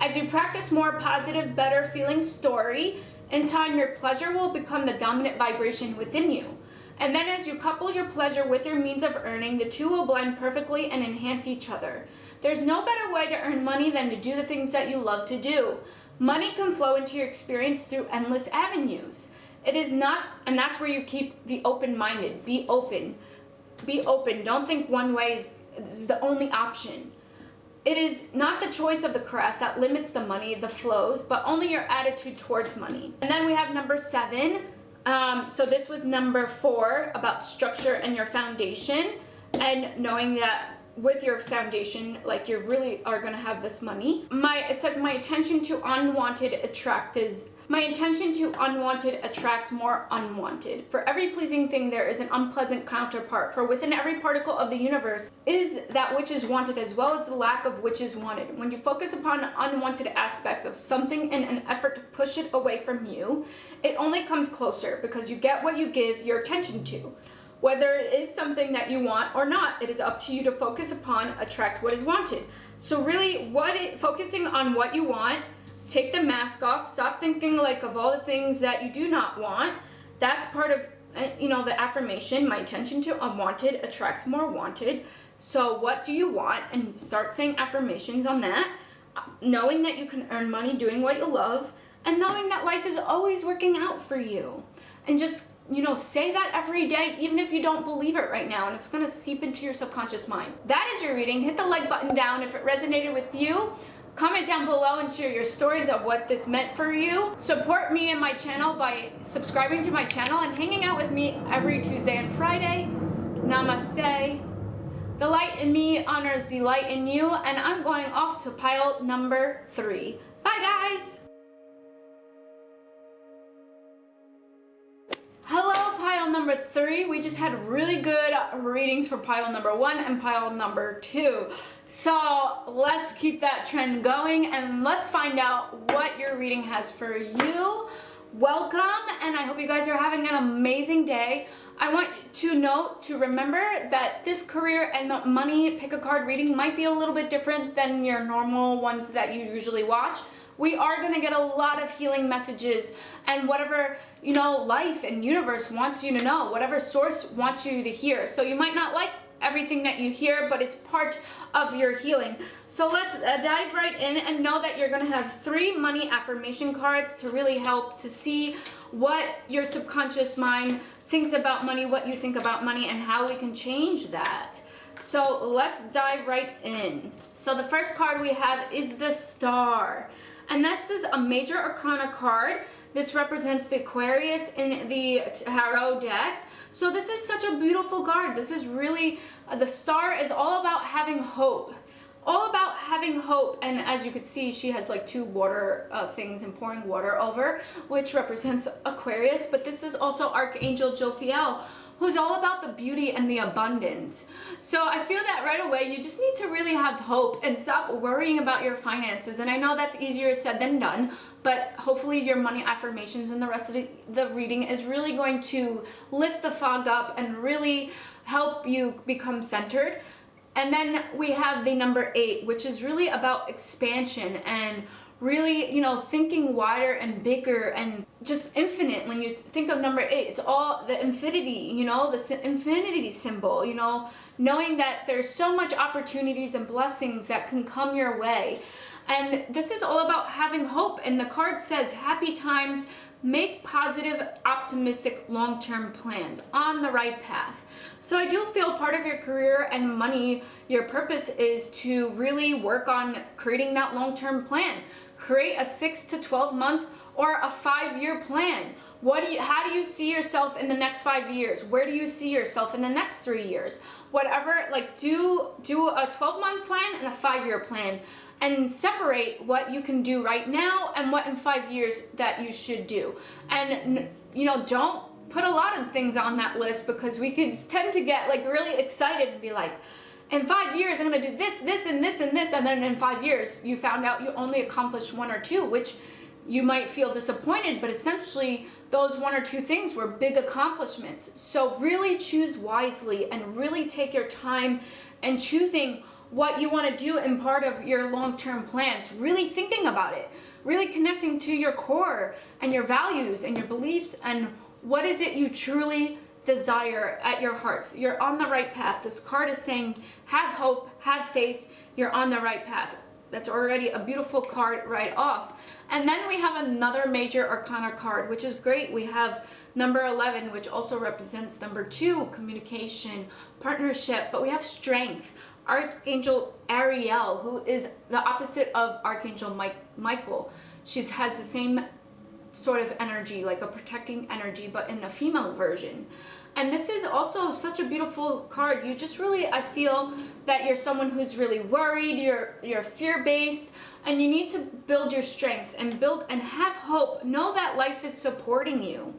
As you practice more positive, better feeling story, in time your pleasure will become the dominant vibration within you. And then as you couple your pleasure with your means of earning, the two will blend perfectly and enhance each other. There's no better way to earn money than to do the things that you love to do. Money can flow into your experience through endless avenues. It is not, and that's where you keep the open-minded. Be open. Be open. Don't think one way is the only option. It is not the choice of the craft that limits the money, the flows, but only your attitude towards money. And then we have number 7. So this was number 4, about structure and your foundation, and knowing that with your foundation, like you really are going to have this money. It says my attention to unwanted attracts more unwanted. For every pleasing thing there is an unpleasant counterpart, for within every particle of the universe is that which is wanted as well as the lack of which is wanted. When you focus upon unwanted aspects of something in an effort to push it away from you, it only comes closer because you get what you give your attention to. Whether it is something that you want or not, it is up to you to focus upon, attract what is wanted. So really, focusing on what you want, take the mask off, stop thinking like of all the things that you do not want. That's part of, the affirmation, my attention to unwanted attracts more wanted. So what do you want? And start saying affirmations on that, knowing that you can earn money doing what you love, and knowing that life is always working out for you. And just, say that every day, even if you don't believe it right now, and it's gonna seep into your subconscious mind. That is your reading. Hit the like button down if it resonated with you. Comment down below and share your stories of what this meant for you. Support me and my channel by subscribing to my channel and hanging out with me every Tuesday and Friday. Namaste. The light in me honors the light in you, and I'm going off to pile number 3. Bye guys! Hello, pile number 3. We just had really good readings for pile number 1 and pile number 2. So let's keep that trend going and let's find out what your reading has for you. Welcome, and I hope you guys are having an amazing day. I want to remember that this career and the money pick a card reading might be a little bit different than your normal ones that you usually watch. We are going to get a lot of healing messages and whatever, life and universe wants you to know, whatever source wants you to hear. So you might not like everything that you hear, but it's part of your healing. So let's dive right in and know that you're going to have 3 money affirmation cards to really help to see what your subconscious mind thinks about money, what you think about money, and how we can change that. So let's dive right in. So the first card we have is the Star. And this is a major arcana card. This represents the Aquarius in the tarot deck. So this is such a beautiful card. This is really, the Star is all about having hope. All about having hope. And as you can see, she has like 2 water things and pouring water over, which represents Aquarius. But this is also Archangel Jophiel, who's all about the beauty and the abundance. So I feel that right away, you just need to really have hope and stop worrying about your finances. And I know that's easier said than done, but hopefully your money affirmations and the rest of the reading is really going to lift the fog up and really help you become centered. And then we have the number 8, which is really about expansion and really, you know, thinking wider and bigger and just infinite. When you think of number 8, it's all the infinity, you know, the infinity symbol, you know, knowing that there's so much opportunities and blessings that can come your way. And this is all about having hope. And the card says, happy times, make positive, optimistic, long-term plans on the right path. So I do feel part of your career and money, your purpose is to really work on creating that long-term plan. Create a 6 to 12 month or a 5-year plan. How do you see yourself in the next 5 years? Where do you see yourself in the next 3 years? Whatever, like do a 12-month plan and a 5-year plan, and separate what you can do right now and what in 5 years that you should do. And you know, don't put a lot of things on that list, because we can tend to get like really excited and be like, in 5 years I'm gonna do this, this, and this, and this, and then in 5 years you found out you only accomplished 1 or 2, which you might feel disappointed, but essentially those 1 or 2 things were big accomplishments. So really choose wisely and really take your time in choosing what you want to do in part of your long-term plans, really thinking about it, really connecting to your core and your values and your beliefs and what is it you truly desire at your hearts. You're on the right path. This card is saying, have hope, have faith, you're on the right path. That's already a beautiful card right off. And then we have another major arcana card, which is great. We have number 11, which also represents number 2, communication, partnership, but we have strength. Archangel Ariel, who is the opposite of Archangel Michael. She has the same sort of energy, like a protecting energy, but in a female version. And this is also such a beautiful card. You just really, I feel that you're someone who's really worried, you're fear-based, and you need to build your strength and build and have hope. Know that life is supporting you.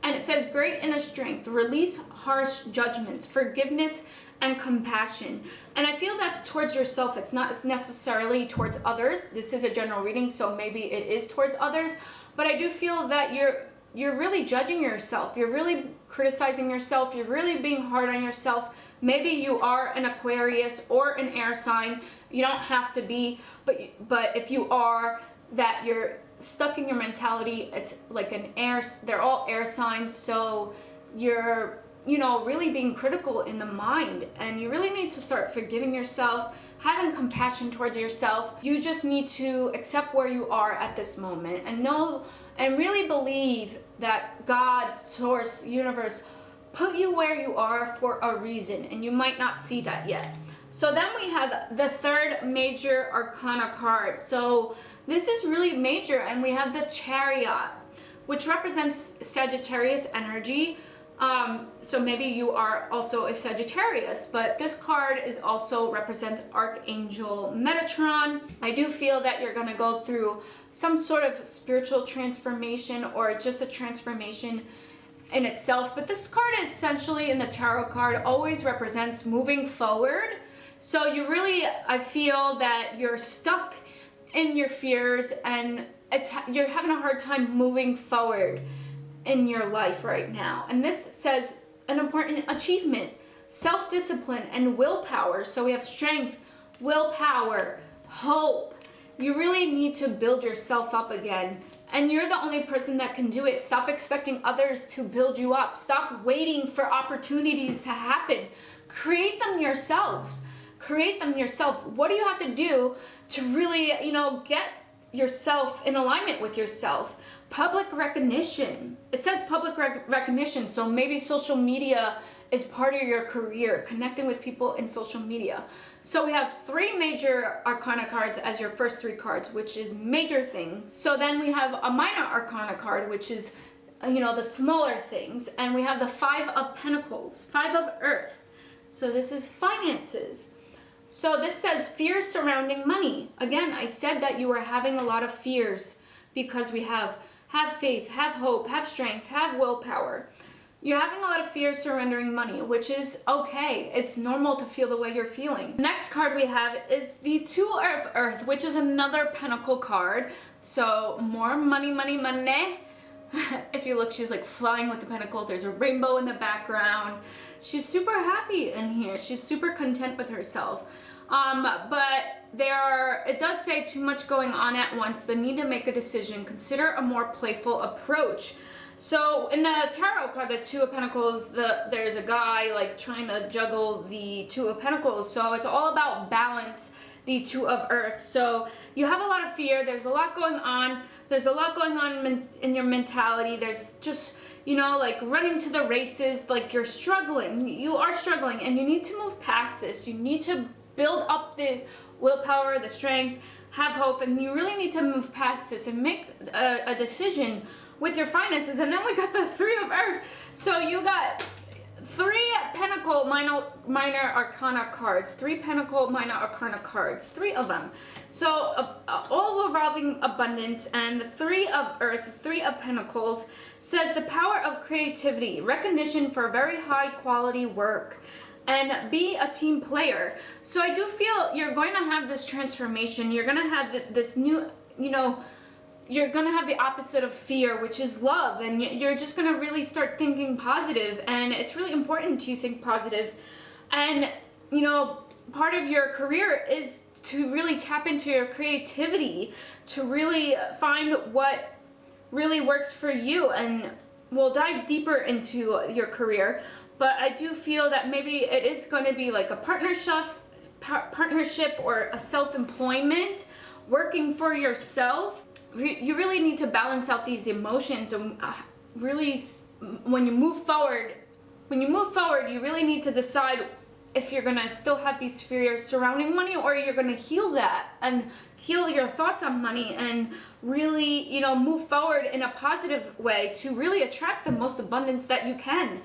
And it says, great inner strength, release harsh judgments, forgiveness, and compassion. And I feel that's towards yourself. It's not necessarily towards others. This is a general reading, so maybe it is towards others. But I do feel that you're really judging yourself. You're really criticizing yourself. You're really being hard on yourself. Maybe you are an Aquarius or an air sign. You don't have to be, but if you are, that you're stuck in your mentality. It's like an air, they're all air signs, so you're, you know, really being critical in the mind, and you really need to start forgiving yourself, having compassion towards yourself. You just need to accept where you are at this moment and know and really believe that God, source, universe put you where you are for a reason, and you might not see that yet. So then we have the 3rd major arcana card. So this is really major, and we have the Chariot, which represents Sagittarius energy. So maybe you are also a Sagittarius, but this card is also represents Archangel Metatron. I do feel that you're going to go through some sort of spiritual transformation or just a transformation in itself, but this card is essentially, in the tarot card, always represents moving forward. So you really, I feel that you're stuck in your fears and you're having a hard time moving forward in your life right now. And this says an important achievement, self-discipline, and willpower. So we have strength, willpower, hope. You really need to build yourself up again. And you're the only person that can do it. Stop expecting others to build you up. Stop waiting for opportunities to happen. Create them yourselves. Create them yourself. What do you have to do to really, you know, get yourself in alignment with yourself? Public recognition. It says public recognition, so maybe social media is part of your career, connecting with people in social media. So we have 3 major arcana cards as your first 3 cards, which is major things. So then we have a minor arcana card, which is, you know, the smaller things. And we have the 5 of Pentacles, 5 of Earth. So this is finances. So this says fears surrounding money. Again, I said that you are having a lot of fears because we have faith, have hope, have strength, have willpower. You're having a lot of fears surrendering money, which is okay. It's normal to feel the way you're feeling. Next card we have is the 2 of Earth, which is another Pentacle card. So more money, money, money. if you look, she's like flying with the pentacle. There's a rainbow in the background. She's super happy in here. She's super content with herself. But it does say too much going on at once, the need to make a decision, consider a more playful approach. So in the tarot card, the Two of Pentacles, there's a guy like trying to juggle the Two of Pentacles. So it's all about balance, the Two of Earth. So you have a lot of fear. There's a lot going on. There's a lot going on in your mentality. There's just, you know, like running to the races, like you're struggling. You are struggling and you need to move past this. You need to build up the willpower, the strength, have hope, and you really need to move past this and make a decision with your finances. And then we got the Three of Earth. So you got 3 Pentacle Minor Arcana cards, 3 Pentacle Minor Arcana cards, 3 of them. So all revolving abundance, and the Three of Earth, the 3 of Pentacles, says the power of creativity, recognition for very high quality work, and be a team player. So I do feel you're going to have this transformation. You're going to have this new, you know, you're going to have the opposite of fear, which is love, and you're just going to really start thinking positive. And it's really important to think positive. And, you know, part of your career is to really tap into your creativity, to really find what really works for you. And we'll dive deeper into your career. But I do feel that maybe it is going to be like a partnership or a self-employment, working for yourself. You really need to balance out these emotions, and really, when you move forward, you really need to decide if you're gonna still have these fears surrounding money, or you're gonna heal that and heal your thoughts on money, and really, you know, move forward in a positive way to really attract the most abundance that you can.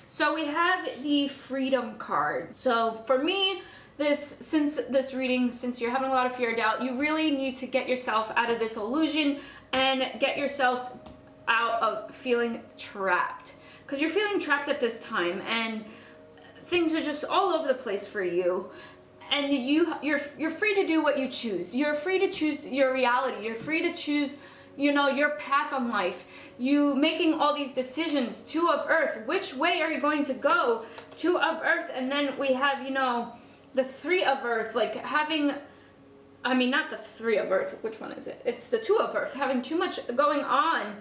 So we have the Freedom card. So for me, since you're having a lot of fear or doubt, you really need to get yourself out of this illusion and get yourself out of feeling trapped. Because you're feeling trapped at this time, and things are just all over the place for you. And you're free to do what you choose. You're free to choose your reality. You're free to choose, you know, your path on life. You making all these decisions. Two of Earth. Which way are you going to go? Two of Earth. And then we have, you know, the Three of Earth, like having, I mean, not the Three of Earth, which one is it? It's the Two of Earth, having too much going on,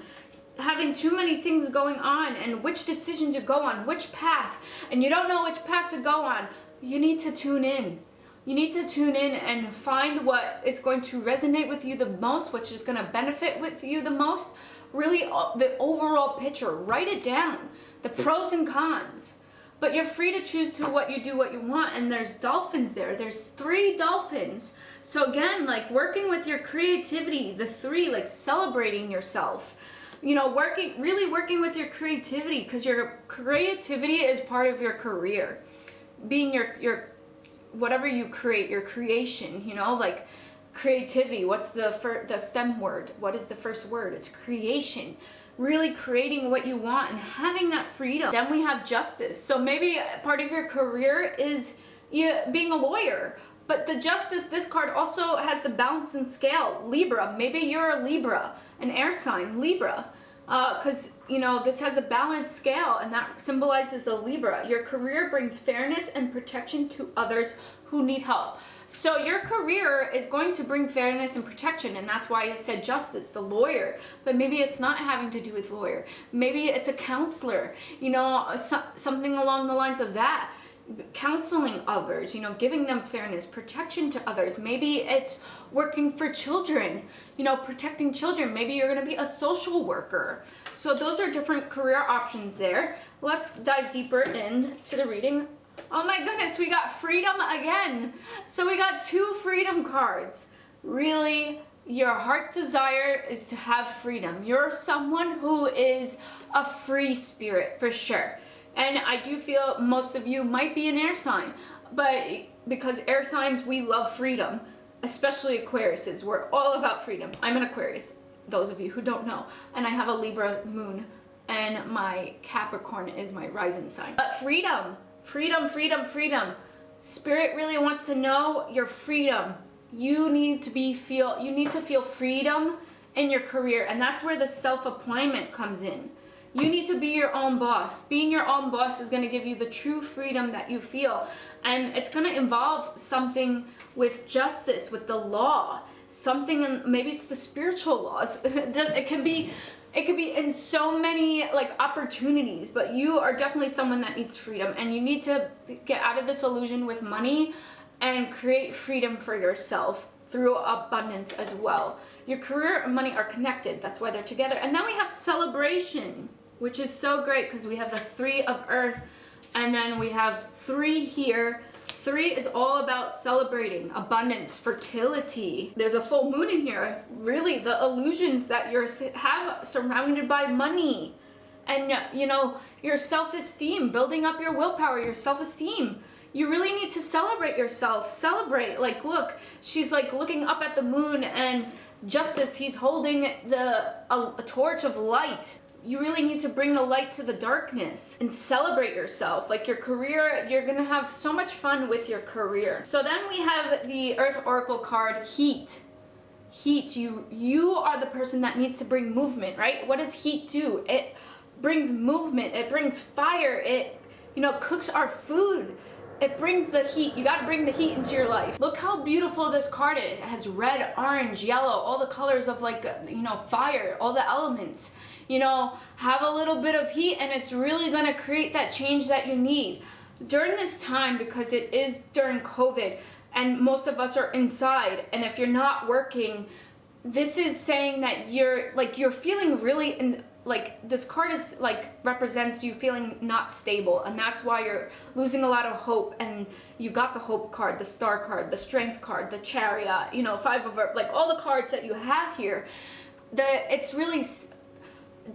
having too many things going on, and which decision to go on, which path, and you don't know which path to go on. You need to tune in. You need to tune in and find what is going to resonate with you the most, which is going to benefit with you the most. Really, the overall picture, write it down, the pros and cons. But you're free to choose to what you want, and there's dolphins there. There's 3 dolphins. So again, like working with your creativity, the 3, like celebrating yourself. You know, really working with your creativity, because your creativity is part of your career. Being your whatever you create, your creation, you know, like creativity. What's the STEM word? What is the first word? It's creation. Really creating what you want and having that freedom. Then we have justice. So maybe part of your career is being a lawyer. But the justice, this card also has the balance and scale. Libra, maybe you're a Libra, an air sign, Libra. Because, you know, this has a balanced scale, and that symbolizes the Libra. Your career brings fairness and protection to others who need help. So your career is going to bring fairness and protection, and that's why I said justice, the lawyer. But maybe it's not having to do with lawyer. Maybe it's a counselor, you know, something along the lines of that. Counseling others, you know, giving them fairness, protection to others. Maybe it's working for children, you know, protecting children. Maybe you're going to be a social worker. So those are different career options there. Let's dive deeper into the reading. Oh my goodness, we got freedom again. So we got 2 freedom cards. Really, your heart desire is to have freedom. You're someone who is a free spirit for sure. And I do feel most of you might be an air sign, but because air signs, we love freedom, especially Aquariuses. We're all about freedom. I'm an Aquarius, those of you who don't know, and I have a Libra moon, and my Capricorn is my rising sign. But freedom, freedom, freedom, freedom. Spirit really wants to know your freedom. You need to feel freedom in your career, and that's where the self-employment comes in. You need to be your own boss. Being your own boss is going to give you the true freedom that you feel, and it's going to involve something with justice, with the law, something, and maybe it's the spiritual laws. It can be in so many like opportunities, but you are definitely someone that needs freedom, and you need to get out of this illusion with money and create freedom for yourself through abundance as well. Your career and money are connected. That's why they're together. And then we have celebration, which is so great because we have the 3 of earth, and then we have 3 here. 3 is all about celebrating abundance, fertility. There's a full moon in here. Really, the illusions that you have surrounded by money, and you know, your self-esteem, building up your willpower, your self-esteem. You really need to celebrate yourself. Celebrate. Like, look, she's like looking up at the moon, and Justice, he's holding a torch of light. You really need to bring the light to the darkness and celebrate yourself. Like your career, you're gonna have so much fun with your career. So then we have the Earth Oracle card, Heat. Heat, you are the person that needs to bring movement, right? What does heat do? It brings movement, it brings fire, it, you know, cooks our food. It brings the heat. You got to bring the heat into your life. Look how beautiful this card is. It has red, orange, yellow, all the colors of like, you know, fire, all the elements. You know, have a little bit of heat and it's really going to create that change that you need. During this time, because it is during COVID and most of us are inside, and if you're not working, this is saying that you're feeling really like this card is like represents you feeling not stable, and that's why you're losing a lot of hope. And you got the hope card, the star card, the strength card, the chariot, you know, 5 of like all the cards that you have here. It's really,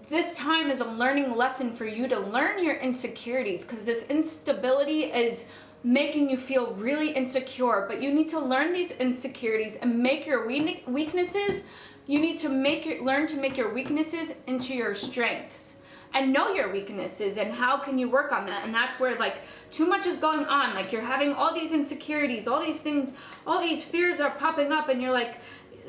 this time is a learning lesson for you to learn your insecurities, because this instability is making you feel really insecure, but you need to learn these insecurities and make your weaknesses. You need to learn to make your weaknesses into your strengths, and know your weaknesses and how can you work on that. And that's where like too much is going on. Like you're having all these insecurities, all these things, all these fears are popping up, and you're like,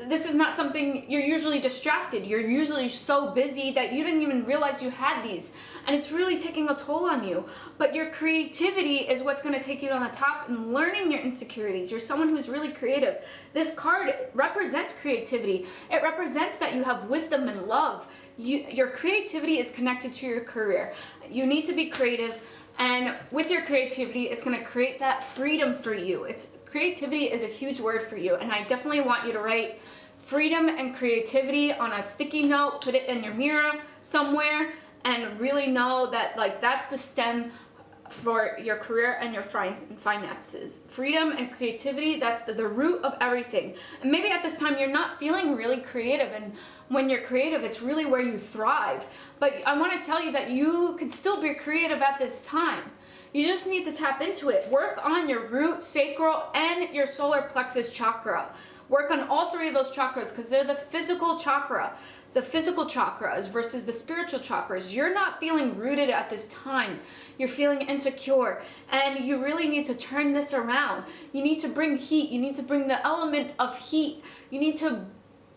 this is not something, you're usually distracted. You're usually so busy that you didn't even realize you had these, and it's really taking a toll on you. But your creativity is what's going to take you on the top, and learning your insecurities. You're someone who's really creative. This card represents creativity. It represents that you have wisdom and love. Your creativity is connected to your career. You need to be creative, and with your creativity, it's going to create that freedom for you. Creativity is a huge word for you, and I definitely want you to write freedom and creativity on a sticky note, put it in your mirror somewhere, and really know that like that's the stem for your career and your finances. Freedom and creativity, that's the root of everything. And maybe at this time you're not feeling really creative, and when you're creative, it's really where you thrive. But I want to tell you that you can still be creative at this time. You just need to tap into it. Work on your root, sacral, and your solar plexus chakra. Work on all 3 of those chakras, because they're the physical chakra. The physical chakras versus the spiritual chakras. You're not feeling rooted at this time. You're feeling insecure, and you really need to turn this around. You need to bring heat. You need to bring the element of heat. You need to,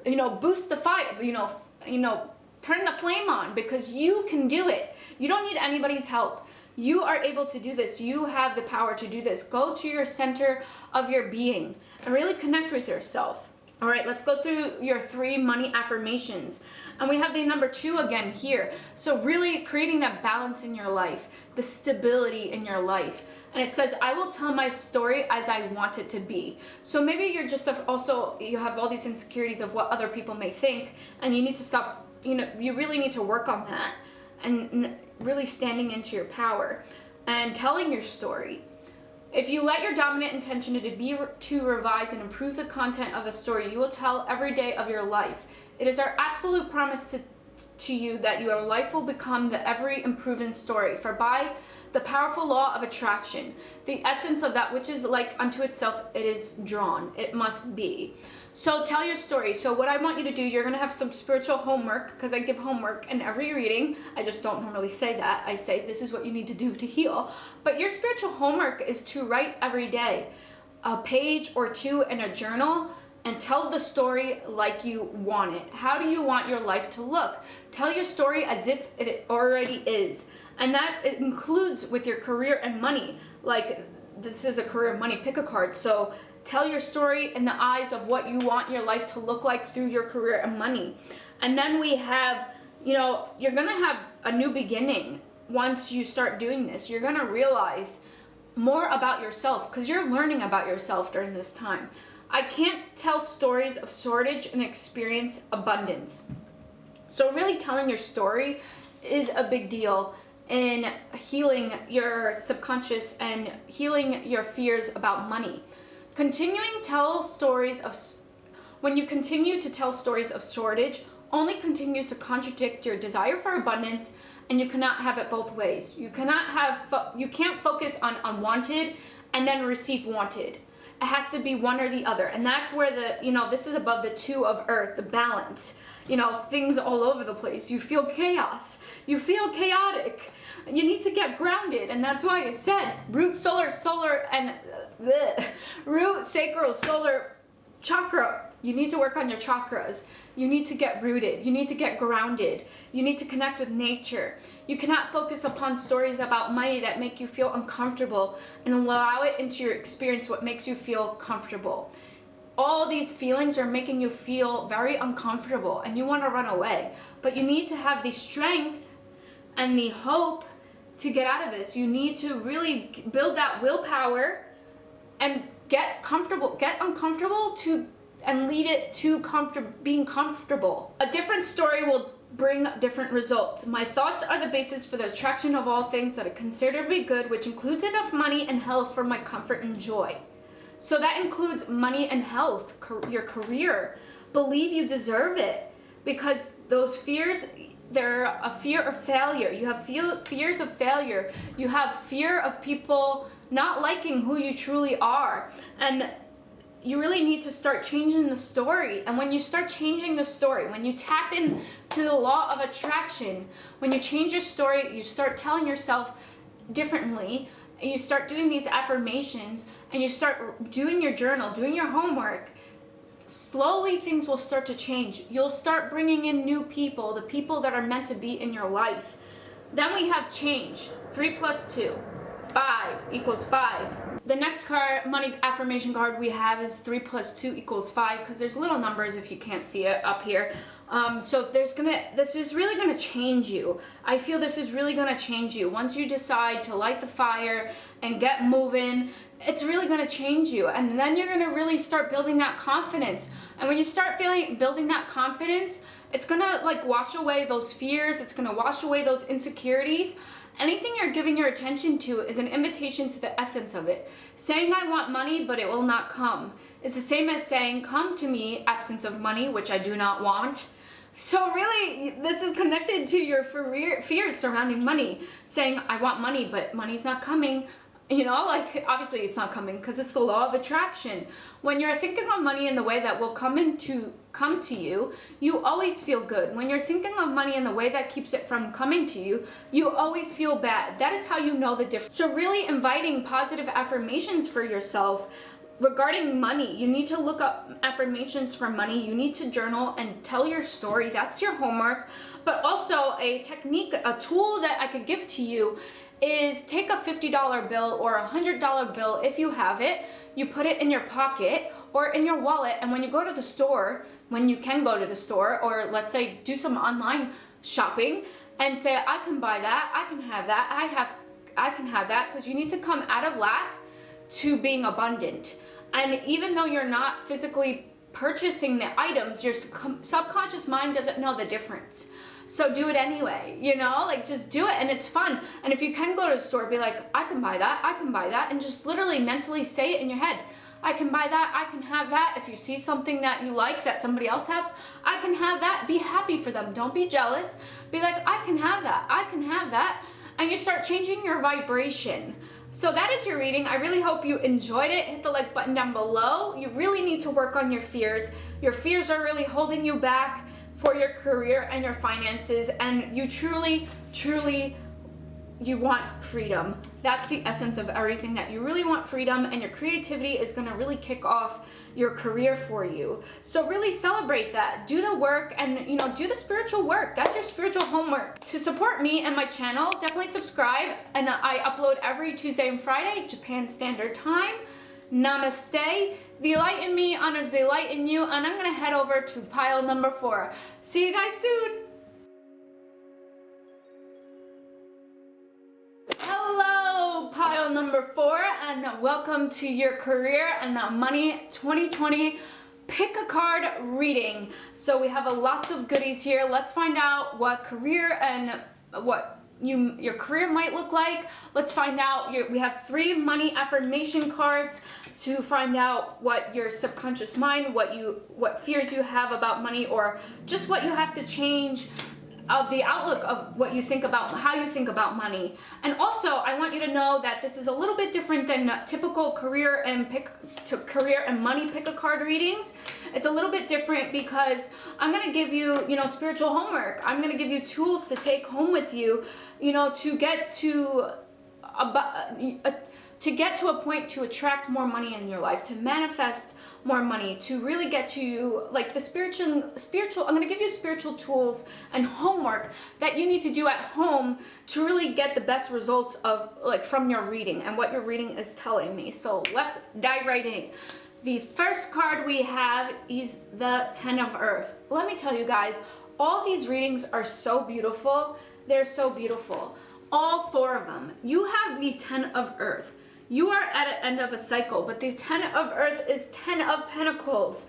you know, boost the fire, you know, turn the flame on, because you can do it. You don't need anybody's help. You are able to do this. You have the power to do this. Go to your center of your being and really connect with yourself. All right, let's go through your 3 money affirmations. And we have the number 2 again here. So really creating that balance in your life, the stability in your life. And it says, I will tell my story as I want it to be. So maybe you're just also, you have all these insecurities of what other people may think, and you need to stop, you know, you really need to work on that. And really standing into your power and telling your story. If you let your dominant intention to revise and improve the content of the story you will tell every day of your life, it is our absolute promise to you that your life will become the ever improving story. For by the powerful law of attraction, the essence of that which is like unto itself, it is drawn. It must be. So tell your story. So what I want you to do, you're going to have some spiritual homework, because I give homework in every reading. I just don't normally say that. I say this is what you need to do to heal. But your spiritual homework is to write every day a page or 2 in a journal and tell the story like you want it. How do you want your life to look? Tell your story as if it already is. And that includes with your career and money. Like, this is a career and money, pick a card. So tell your story in the eyes of what you want your life to look like through your career and money. And then we have, you're gonna have a new beginning once you start doing this. You're gonna realize more about yourself because you're learning about yourself during this time. I can't tell stories of shortage and experience abundance. So really telling your story is a big deal in healing your subconscious and healing your fears about money. When you continue to tell stories of shortage, only continues to contradict your desire for abundance, and you cannot have it both ways. You can't focus on unwanted and then receive wanted. It has to be one or the other. And that's where this is above the two of earth, the balance. Things all over the place. You feel chaos. You feel chaotic. You need to get grounded. And that's why I said root, solar, and root, sacral, solar, chakra. You need to work on your chakras. You need to get rooted. You need to get grounded. You need to connect with nature. You cannot focus upon stories about money that make you feel uncomfortable and allow it into your experience what makes you feel comfortable. All these feelings are making you feel very uncomfortable and you want to run away. But you need to have the strength and the hope to get out of this. You need to really build that willpower and get comfortable, get uncomfortable and lead it to being comfortable. A different story will bring different results. My thoughts are the basis for the attraction of all things that I consider to be good, which includes enough money and health for my comfort and joy. So that includes money and health, your career. Believe you deserve it, because those fears, they're a fear of failure. You have fears of failure. You have fear of people not liking who you truly are. And you really need to start changing the story. And when you start changing the story, when you tap into the law of attraction, when you change your story, you start telling yourself differently, and you start doing these affirmations, and you start doing your journal, doing your homework, slowly things will start to change. You'll start bringing in new people, the people that are meant to be in your life. Then we have change. 3 plus 2. 5 equals 5. The next card, money affirmation card we have is 3 plus 2 equals 5, because there's little numbers if you can't see it up here. So this is really gonna change you. I feel this is really gonna change you. Once you decide to light the fire and get moving, it's really gonna change you. And then you're gonna really start building that confidence. And when you start building that confidence, it's gonna wash away those fears. It's gonna wash away those insecurities. Anything you're giving your attention to is an invitation to the essence of it. Saying I want money, but it will not come, is the same as saying come to me, absence of money, which I do not want. So really, this is connected to your fears surrounding money. Saying I want money, but money's not coming. Obviously it's not coming because it's the law of attraction. When you're thinking of money in the way that will come to you, you always feel good. When you're thinking of money in the way that keeps it from coming to you, you always feel bad. That is how you know the difference. So really inviting positive affirmations for yourself regarding money. You need to look up affirmations for money. You need to journal and tell your story. That's your homework. But also a technique, a tool that I could give to you is take a $50 bill or a $100 bill if you have it. You put it in your pocket or in your wallet, and when you go to the store, when you can go to the store, or let's say do some online shopping and say I can buy that, I can have that, I can have that, because you need to come out of lack to being abundant. And even though you're not physically purchasing the items, your subconscious mind doesn't know the difference. So do it anyway, just do it, and it's fun. And if you can go to the store, be like, I can buy that, I can buy that, and just literally mentally say it in your head. I can buy that, I can have that. If you see something that you like that somebody else has, I can have that. Be happy for them. Don't be jealous. Be like, I can have that, I can have that. And you start changing your vibration. So that is your reading. I really hope you enjoyed it. Hit the like button down below. You really need to work on your fears. Your fears are really holding you back for your career and your finances, and you truly you want freedom. That's the essence of everything, that you really want freedom, and your creativity is going to really kick off your career for you. So really celebrate that. Do the work, and you know, do the spiritual work. That's your spiritual homework. To support me and my channel, definitely subscribe. And I upload every Tuesday and Friday, Japan Standard Time. Namaste. The light in me honors the light in you, and I'm going to head over to pile number 4. See you guys soon. Pile number 4, and welcome to your career and money 2020 pick a card reading. So we have lots of goodies here. Let's find out what career and what your career might look like. Let's find out we have 3 money affirmation cards to find out what your subconscious mind, what fears you have about money, or just what you have to change of the outlook of what you think about, how you think about money. And also, I want you to know that this is a little bit different than typical career and money pick a card readings. It's a little bit different because I'm going to give you, spiritual homework. I'm going to give you tools to take home with you, to get to a point to attract more money in your life, to manifest more money, to really get to like the spiritual, I'm gonna give you spiritual tools and homework that you need to do at home to really get the best results of from your reading and what your reading is telling me. So let's dive right in. The first card we have is the 10 of Earth. Let me tell you guys, all these readings are so beautiful. They're so beautiful. All 4 of them. You have the 10 of Earth. You are at the end of a cycle, but the 10 of Earth is 10 of Pentacles.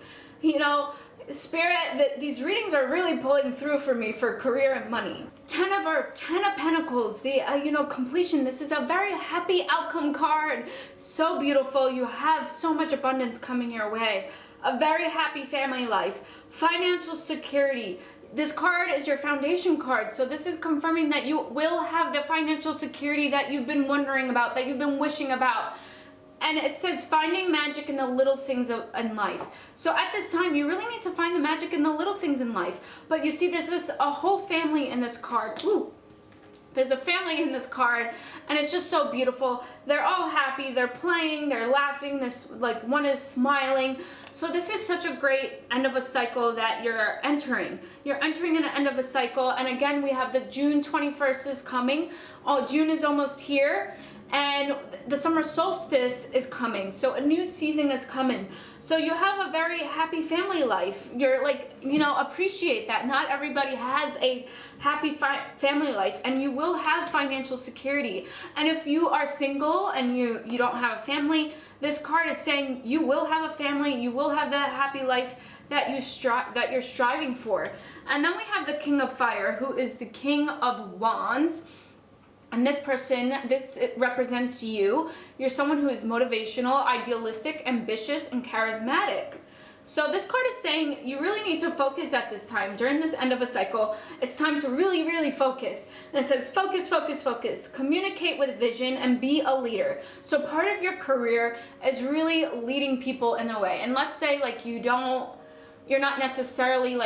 Spirit, these readings are really pulling through for me for career and money. 10 of Earth, 10 of Pentacles, the, completion. This is a very happy outcome card. So beautiful. You have so much abundance coming your way. A very happy family life. Financial security. This card is your foundation card, so this is confirming that you will have the financial security that you've been wondering about, that you've been wishing about. And it says finding magic in the little things in life. So at this time, you really need to find the magic in the little things in life. But you see, there's a whole family in this card. Ooh. There's a family in this card, and it's just so beautiful. They're all happy, they're playing, they're laughing, there's one is smiling. So this is such a great end of a cycle that you're entering. You're entering an end of a cycle, and again, we have the June 21st is coming. Oh, June is almost here. And the summer solstice is coming, so a new season is coming. So you have a very happy family life. You're appreciate that. Not everybody has a happy family life, and you will have financial security. And if you are single and you don't have a family, this card is saying you will have a family, you will have that happy life that you're striving for. And then we have the King of Fire, who is the King of Wands. And this person, represents you. You're someone who is motivational, idealistic, ambitious, and charismatic. So this card is saying you really need to focus at this time. During this end of a cycle, it's time to really, really focus. And it says focus, focus, focus. Communicate with vision and be a leader. So part of your career is really leading people in a way. And let's say you're not necessarily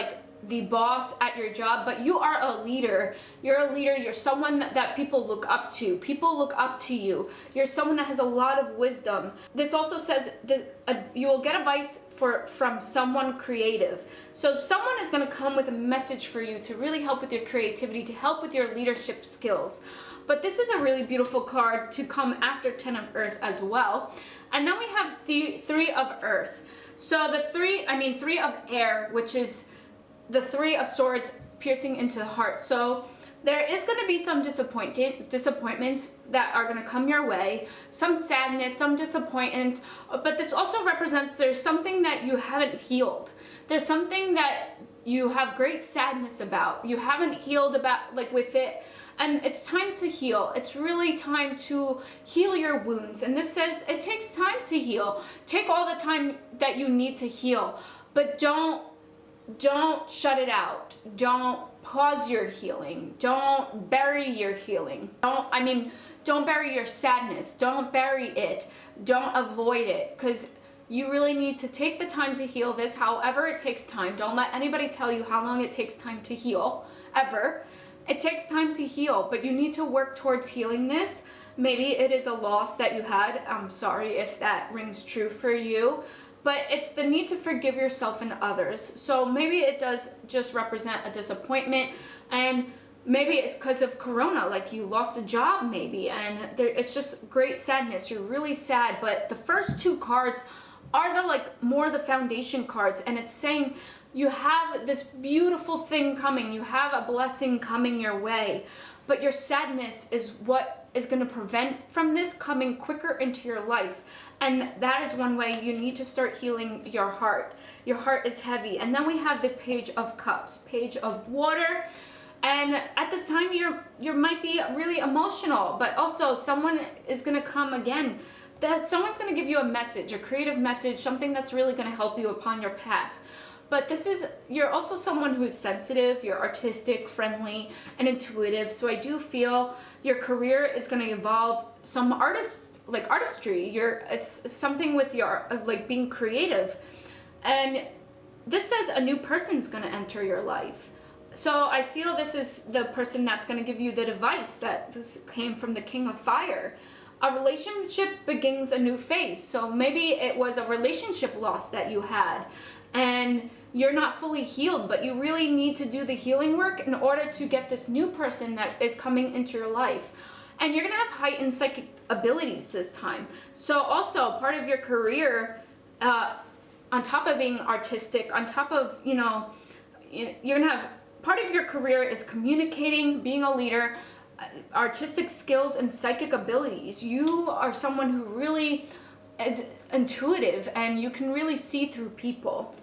the boss at your job, but you are a leader. You're a leader. You're someone that people look up to. People look up to you. You're someone that has a lot of wisdom. This also says that you will get advice from someone creative. So someone is going to come with a message for you to really help with your creativity, to help with your leadership skills. But this is a really beautiful card to come after 10 of Earth as well. And then we have 3 of Earth. So the 3 of Air, which is the 3 of Swords piercing into the heart. So there is going to be some disappointments that are going to come your way, some sadness, some disappointments, but this also represents there's something that you haven't healed. There's something that you have great sadness about. You haven't healed about with it, and it's time to heal. It's really time to heal your wounds. And this says it takes time to heal. Take all the time that you need to heal, but don't shut it out. Don't pause your healing. Don't bury your healing. Don't bury your sadness. Don't bury it. Don't avoid it, because you really need to take the time to heal this, however it takes time. Don't let anybody tell you how long it takes time to heal, ever. it takes time to heal, but you need to work towards healing this. Maybe it is a loss that you had. I'm sorry if that rings true for you, but it's the need to forgive yourself and others. So maybe it does just represent a disappointment, and maybe it's because of Corona, like you lost a job maybe, and it's just great sadness. You're really sad, but the first two cards are the foundation cards, and it's saying you have this beautiful thing coming. You have a blessing coming your way, but your sadness is what is going to prevent from this coming quicker into your life. And that is one way you need to start healing your heart. Your heart is heavy. And then we have the Page of Cups, Page of Water. And at this time, you might be really emotional, but also someone is going to come again. That someone's going to give you a message, a creative message, something that's really going to help you upon your path. But you're also someone who is sensitive, you're artistic, friendly, and intuitive. So I do feel your career is going to evolve some artistry. It's something with your, like being creative. And this says a new person's going to enter your life. So I feel this is the person that's going to give you the advice that came from the King of Fire. A relationship begins a new phase. So maybe it was a relationship loss that you had, and you're not fully healed, but you really need to do the healing work in order to get this new person that is coming into your life. And you're going to have heightened psychic abilities this time. So also part of your career, on top of being artistic, on top of, you're going to have, part of your career is communicating, being a leader, artistic skills, and psychic abilities. You are someone who really is intuitive, and you can really see through people.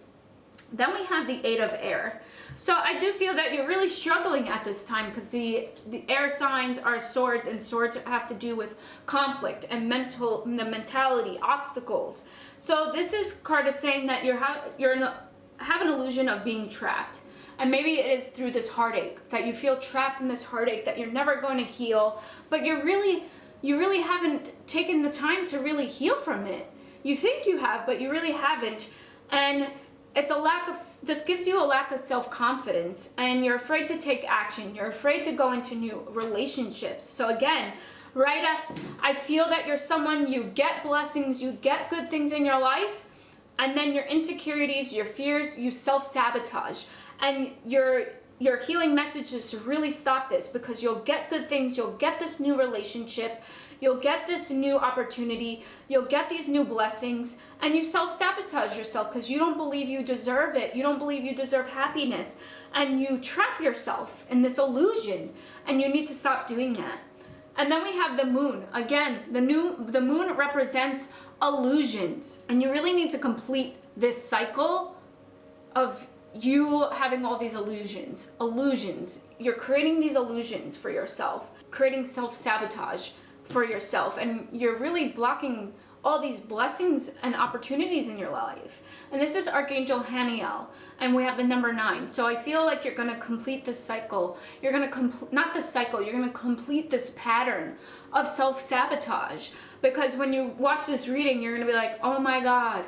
Then we have the Eight of Air. So I do feel that you're really struggling at this time, because the air signs are swords, and swords have to do with conflict and the mentality, obstacles. So this card is saying that you have an illusion of being trapped. And maybe it is through this heartache, that you feel trapped in this heartache that you're never going to heal, but you really haven't taken the time to really heal from it. You think you have, but you really haven't. And it's this gives you a lack of self-confidence, and you're afraid to take action. You're afraid to go into new relationships. So again, right after, I feel that you're someone, you get blessings, you get good things in your life, and then your insecurities, your fears, you self-sabotage. And your healing message is to really stop this, because you'll get good things, you'll get this new relationship, you'll get this new opportunity, you'll get these new blessings, and you self-sabotage yourself because you don't believe you deserve it. You don't believe you deserve happiness, and you trap yourself in this illusion, and you need to stop doing that. And then we have the Moon. Again, the Moon represents illusions, and you really need to complete this cycle of you having all these illusions. You're creating these illusions for yourself, creating self-sabotage for yourself, and you're really blocking all these blessings and opportunities in your life. And this is Archangel Haniel, and we have the number 9. So I feel like you're going to complete this cycle. You're going to not this cycle, you're going to complete this pattern of self-sabotage, because when you watch this reading, you're going to be like, oh my God,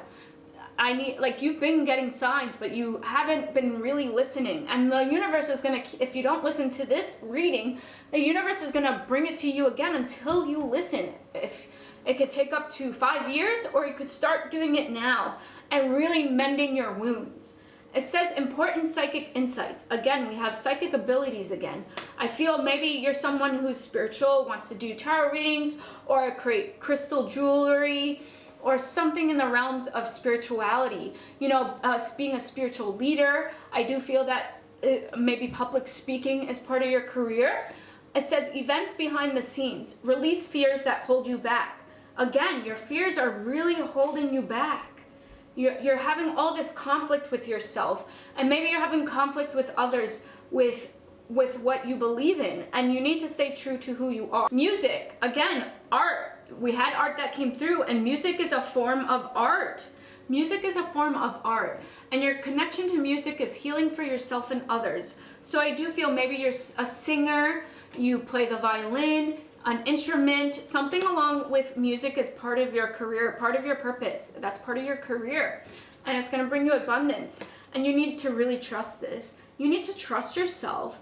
you've been getting signs, but you haven't been really listening. And the universe is going to, if you don't listen to this reading, the universe is going to bring it to you again until you listen. If it could take up to 5 years, or you could start doing it now and really mending your wounds. It says important psychic insights. Again, we have psychic abilities again. I feel maybe you're someone who's spiritual, wants to do tarot readings, or create crystal jewelry, or something in the realms of spirituality. Being a spiritual leader. I do feel that maybe public speaking is part of your career. It says events behind the scenes. Release fears that hold you back. Again, your fears are really holding you back. You're having all this conflict with yourself, and maybe you're having conflict with others with what you believe in, and you need to stay true to who you are. Music, again, art. We had art that came through, and music is a form of art. Music is a form of art, and your connection to music is healing for yourself and others. So I do feel maybe you're a singer, you play the violin, an instrument, something along with music is part of your career, part of your purpose. That's part of your career, and it's going to bring you abundance, and you need to really trust this. You need to trust yourself.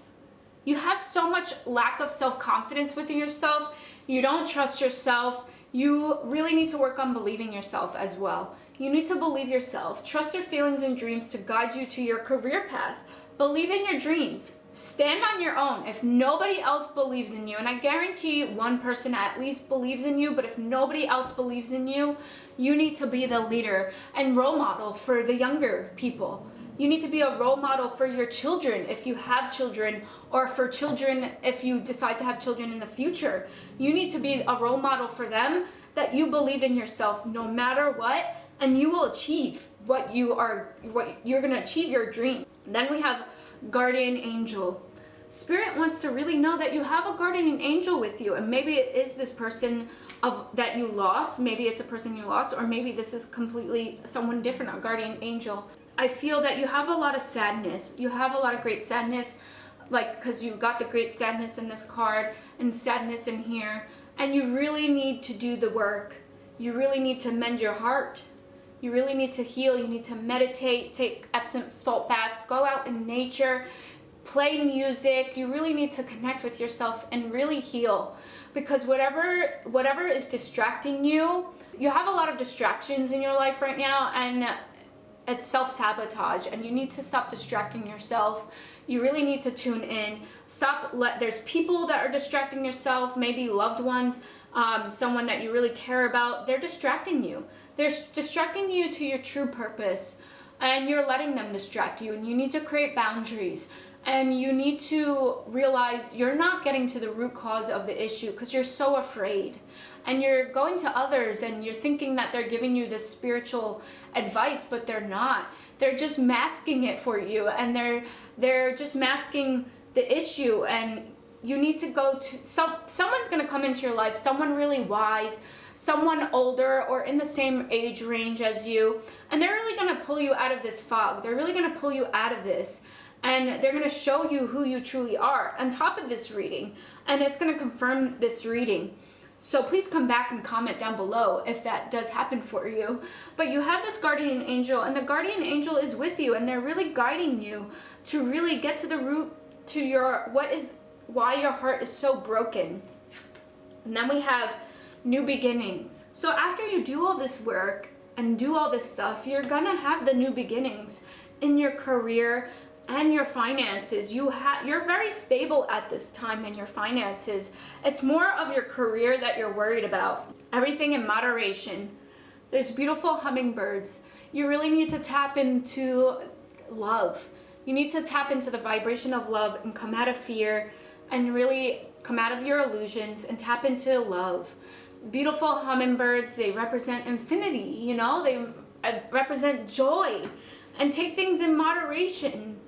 You have so much lack of self-confidence within yourself. You don't trust yourself. You really need to work on believing yourself as well. You need to believe yourself. Trust your feelings and dreams to guide you to your career path. Believe in your dreams. Stand on your own. If nobody else believes in you, and I guarantee one person at least believes in you, but if nobody else believes in you, you need to be the leader and role model for the younger people. You need to be a role model for your children if you have children, or for children if you decide to have children in the future. You need to be a role model for them, that you believe in yourself no matter what, and you will achieve what you're going to achieve your dream. Then we have guardian angel. Spirit wants to really know that you have a guardian angel with you, and maybe it is this person that you lost. Maybe it's a person you lost, or maybe this is completely someone different, a guardian angel. I feel that you have a lot of sadness. You have a lot of great sadness, like, because you got the great sadness in this card and sadness in here, and you really need to do the work. You really need to mend your heart. You really need to heal. You need to meditate, take Epsom salt baths, go out in nature, play music. You really need to connect with yourself and really heal, because whatever is distracting you, you have a lot of distractions in your life right now, and it's self-sabotage, and you need to stop distracting yourself. You really need to tune in. There's people that are distracting yourself, maybe loved ones, someone that you really care about. They're distracting you. They're distracting you to your true purpose, and you're letting them distract you, and you need to create boundaries. And you need to realize you're not getting to the root cause of the issue because you're so afraid. And you're going to others and you're thinking that they're giving you this spiritual advice, but they're not. They're just masking it for you, and they're just masking the issue. And you need to go to someone's going to come into your life, someone really wise, someone older or in the same age range as you, and they're really going to pull you out of this fog. They're really going to pull you out of this. And they're going to show you who you truly are on top of this reading. And it's going to confirm this reading. So please come back and comment down below if that does happen for you. But you have this guardian angel, and the guardian angel is with you, and they're really guiding you to really get to the root to why your heart is so broken. And then we have new beginnings. So after you do all this work and do all this stuff, you're going to have the new beginnings in your career and your finances. You're very stable at this time in your finances. It's more of your career that you're worried about. Everything in moderation. There's beautiful hummingbirds. You really need to tap into love. You need to tap into the vibration of love and come out of fear and really come out of your illusions and tap into love. Beautiful hummingbirds, they represent infinity, you know, they represent joy. And take things in moderation.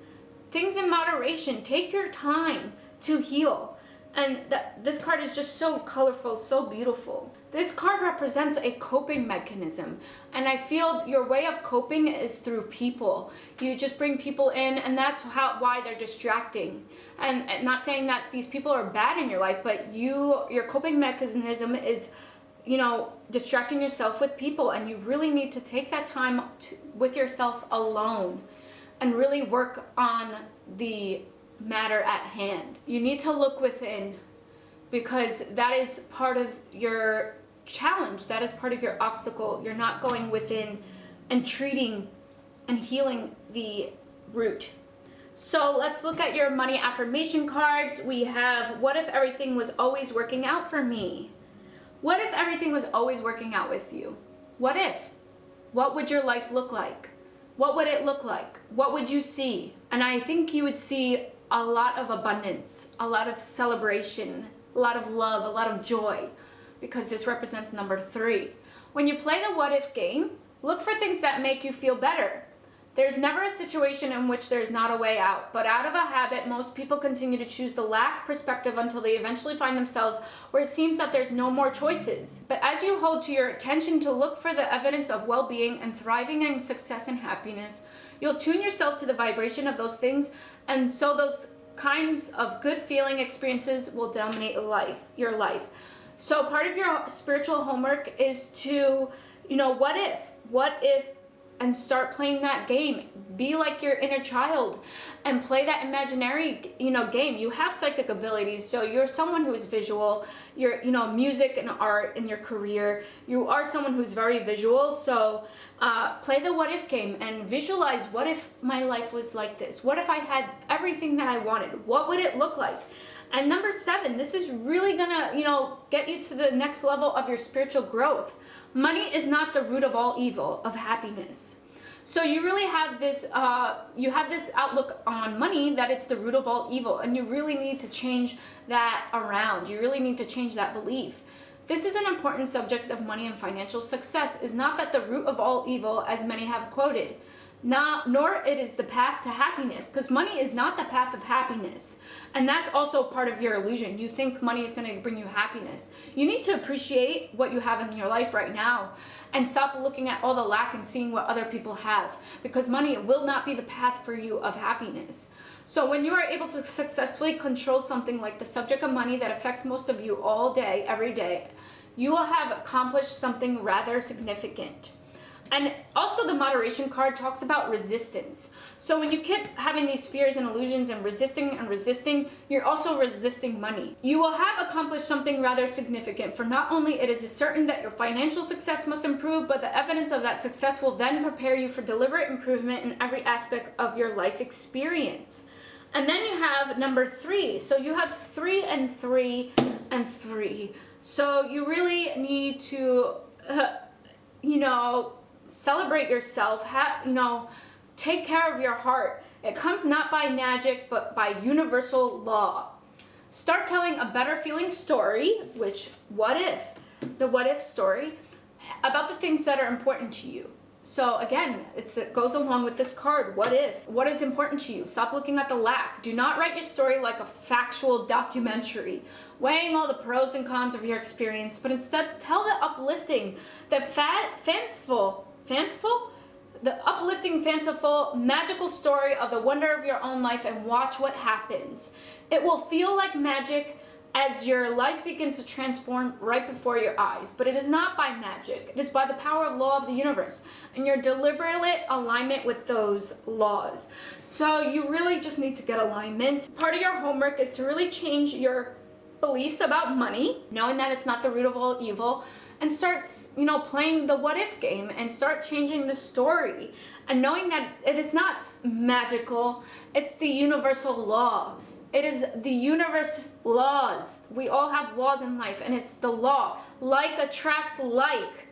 Things in moderation. Take your time to heal. And this card is just so colorful, so beautiful. This card represents a coping mechanism. And I feel your way of coping is through people. You just bring people in, and that's why they're distracting. And not saying that these people are bad in your life, but your coping mechanism is, you know, distracting yourself with people. And you really need to take that time with yourself alone and really work on the matter at hand. You need to look within, because that is part of your challenge. That is part of your obstacle. You're not going within and treating and healing the root. So let's look at your money affirmation cards. We have, what if everything was always working out for me? What if everything was always working out with you? What if? What would your life look like? What would it look like? What would you see? And I think you would see a lot of abundance, a lot of celebration, a lot of love, a lot of joy, because this represents number 3. When you play the what if game, look for things that make you feel better. There's never a situation in which there's not a way out, but out of a habit, most people continue to choose the lack perspective until they eventually find themselves where it seems that there's no more choices. But as you hold to your attention to look for the evidence of well-being and thriving and success and happiness, you'll tune yourself to the vibration of those things, and so those kinds of good feeling experiences will dominate your life. So part of your spiritual homework is to, you know, what if and start playing that game. Be like your inner child and play that imaginary, game. You have psychic abilities, so you're someone who is visual. You're, music and art in your career. You are someone who's very visual, so play the what if game and visualize, what if my life was like this? What if I had everything that I wanted? What would it look like? And number 7, this is really gonna, get you to the next level of your spiritual growth. Money is not the root of all evil, of happiness. So you really have this, this outlook on money that it's the root of all evil, and you really need to change that around. You really need to change that belief. This is an important subject of money and financial success, is not that the root of all evil, as many have quoted. Nor it is the path to happiness, because money is not the path of happiness. And that's also part of your illusion. You think money is going to bring you happiness. You need to appreciate what you have in your life right now and stop looking at all the lack and seeing what other people have, because money will not be the path for you of happiness. So when you are able to successfully control something like the subject of money that affects most of you all day, every day, you will have accomplished something rather significant. And also the moderation card talks about resistance. So when you keep having these fears and illusions and resisting, you're also resisting money. You will have accomplished something rather significant, for not only it is certain that your financial success must improve, but the evidence of that success will then prepare you for deliberate improvement in every aspect of your life experience. And then you have number 3. So you have 3 and 3 and 3. So you really need to, celebrate yourself, take care of your heart. It comes not by magic, but by universal law. Start telling a better feeling story, which the what if story, about the things that are important to you. So again, it goes along with this card. What if? What is important to you? Stop looking at the lack. Do not write your story like a factual documentary, weighing all the pros and cons of your experience, but instead tell the uplifting, the fanciful, magical story of the wonder of your own life, and watch what happens. It will feel like magic as your life begins to transform right before your eyes. But it is not by magic. It is by the power of law of the universe and your deliberate alignment with those laws. So you really just need to get alignment. Part of your homework is to really change your beliefs about money, knowing that it's not the root of all evil, and start, playing the what if game and start changing the story and knowing that it is not magical, it's the universal law. It is the universe laws. We all have laws in life, and it's the law. Like attracts like.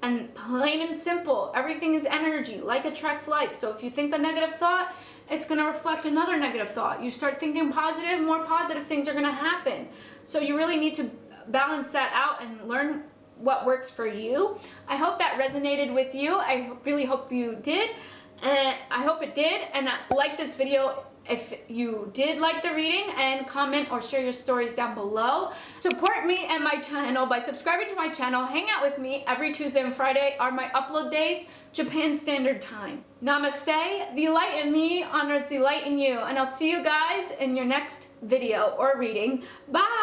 And plain and simple, everything is energy. Like attracts like. So if you think a negative thought, it's going to reflect another negative thought. You start thinking positive, more positive things are going to happen. So you really need to balance that out and learn what works for you. I hope that resonated with you. I really hope you did. And I hope it did. And like this video if you did like the reading, and comment or share your stories down below. Support me and my channel by subscribing to my channel. Hang out with me every Tuesday and Friday are my upload days, Japan Standard Time. Namaste. The light in me honors the light in you. And I'll see you guys in your next video or reading. Bye.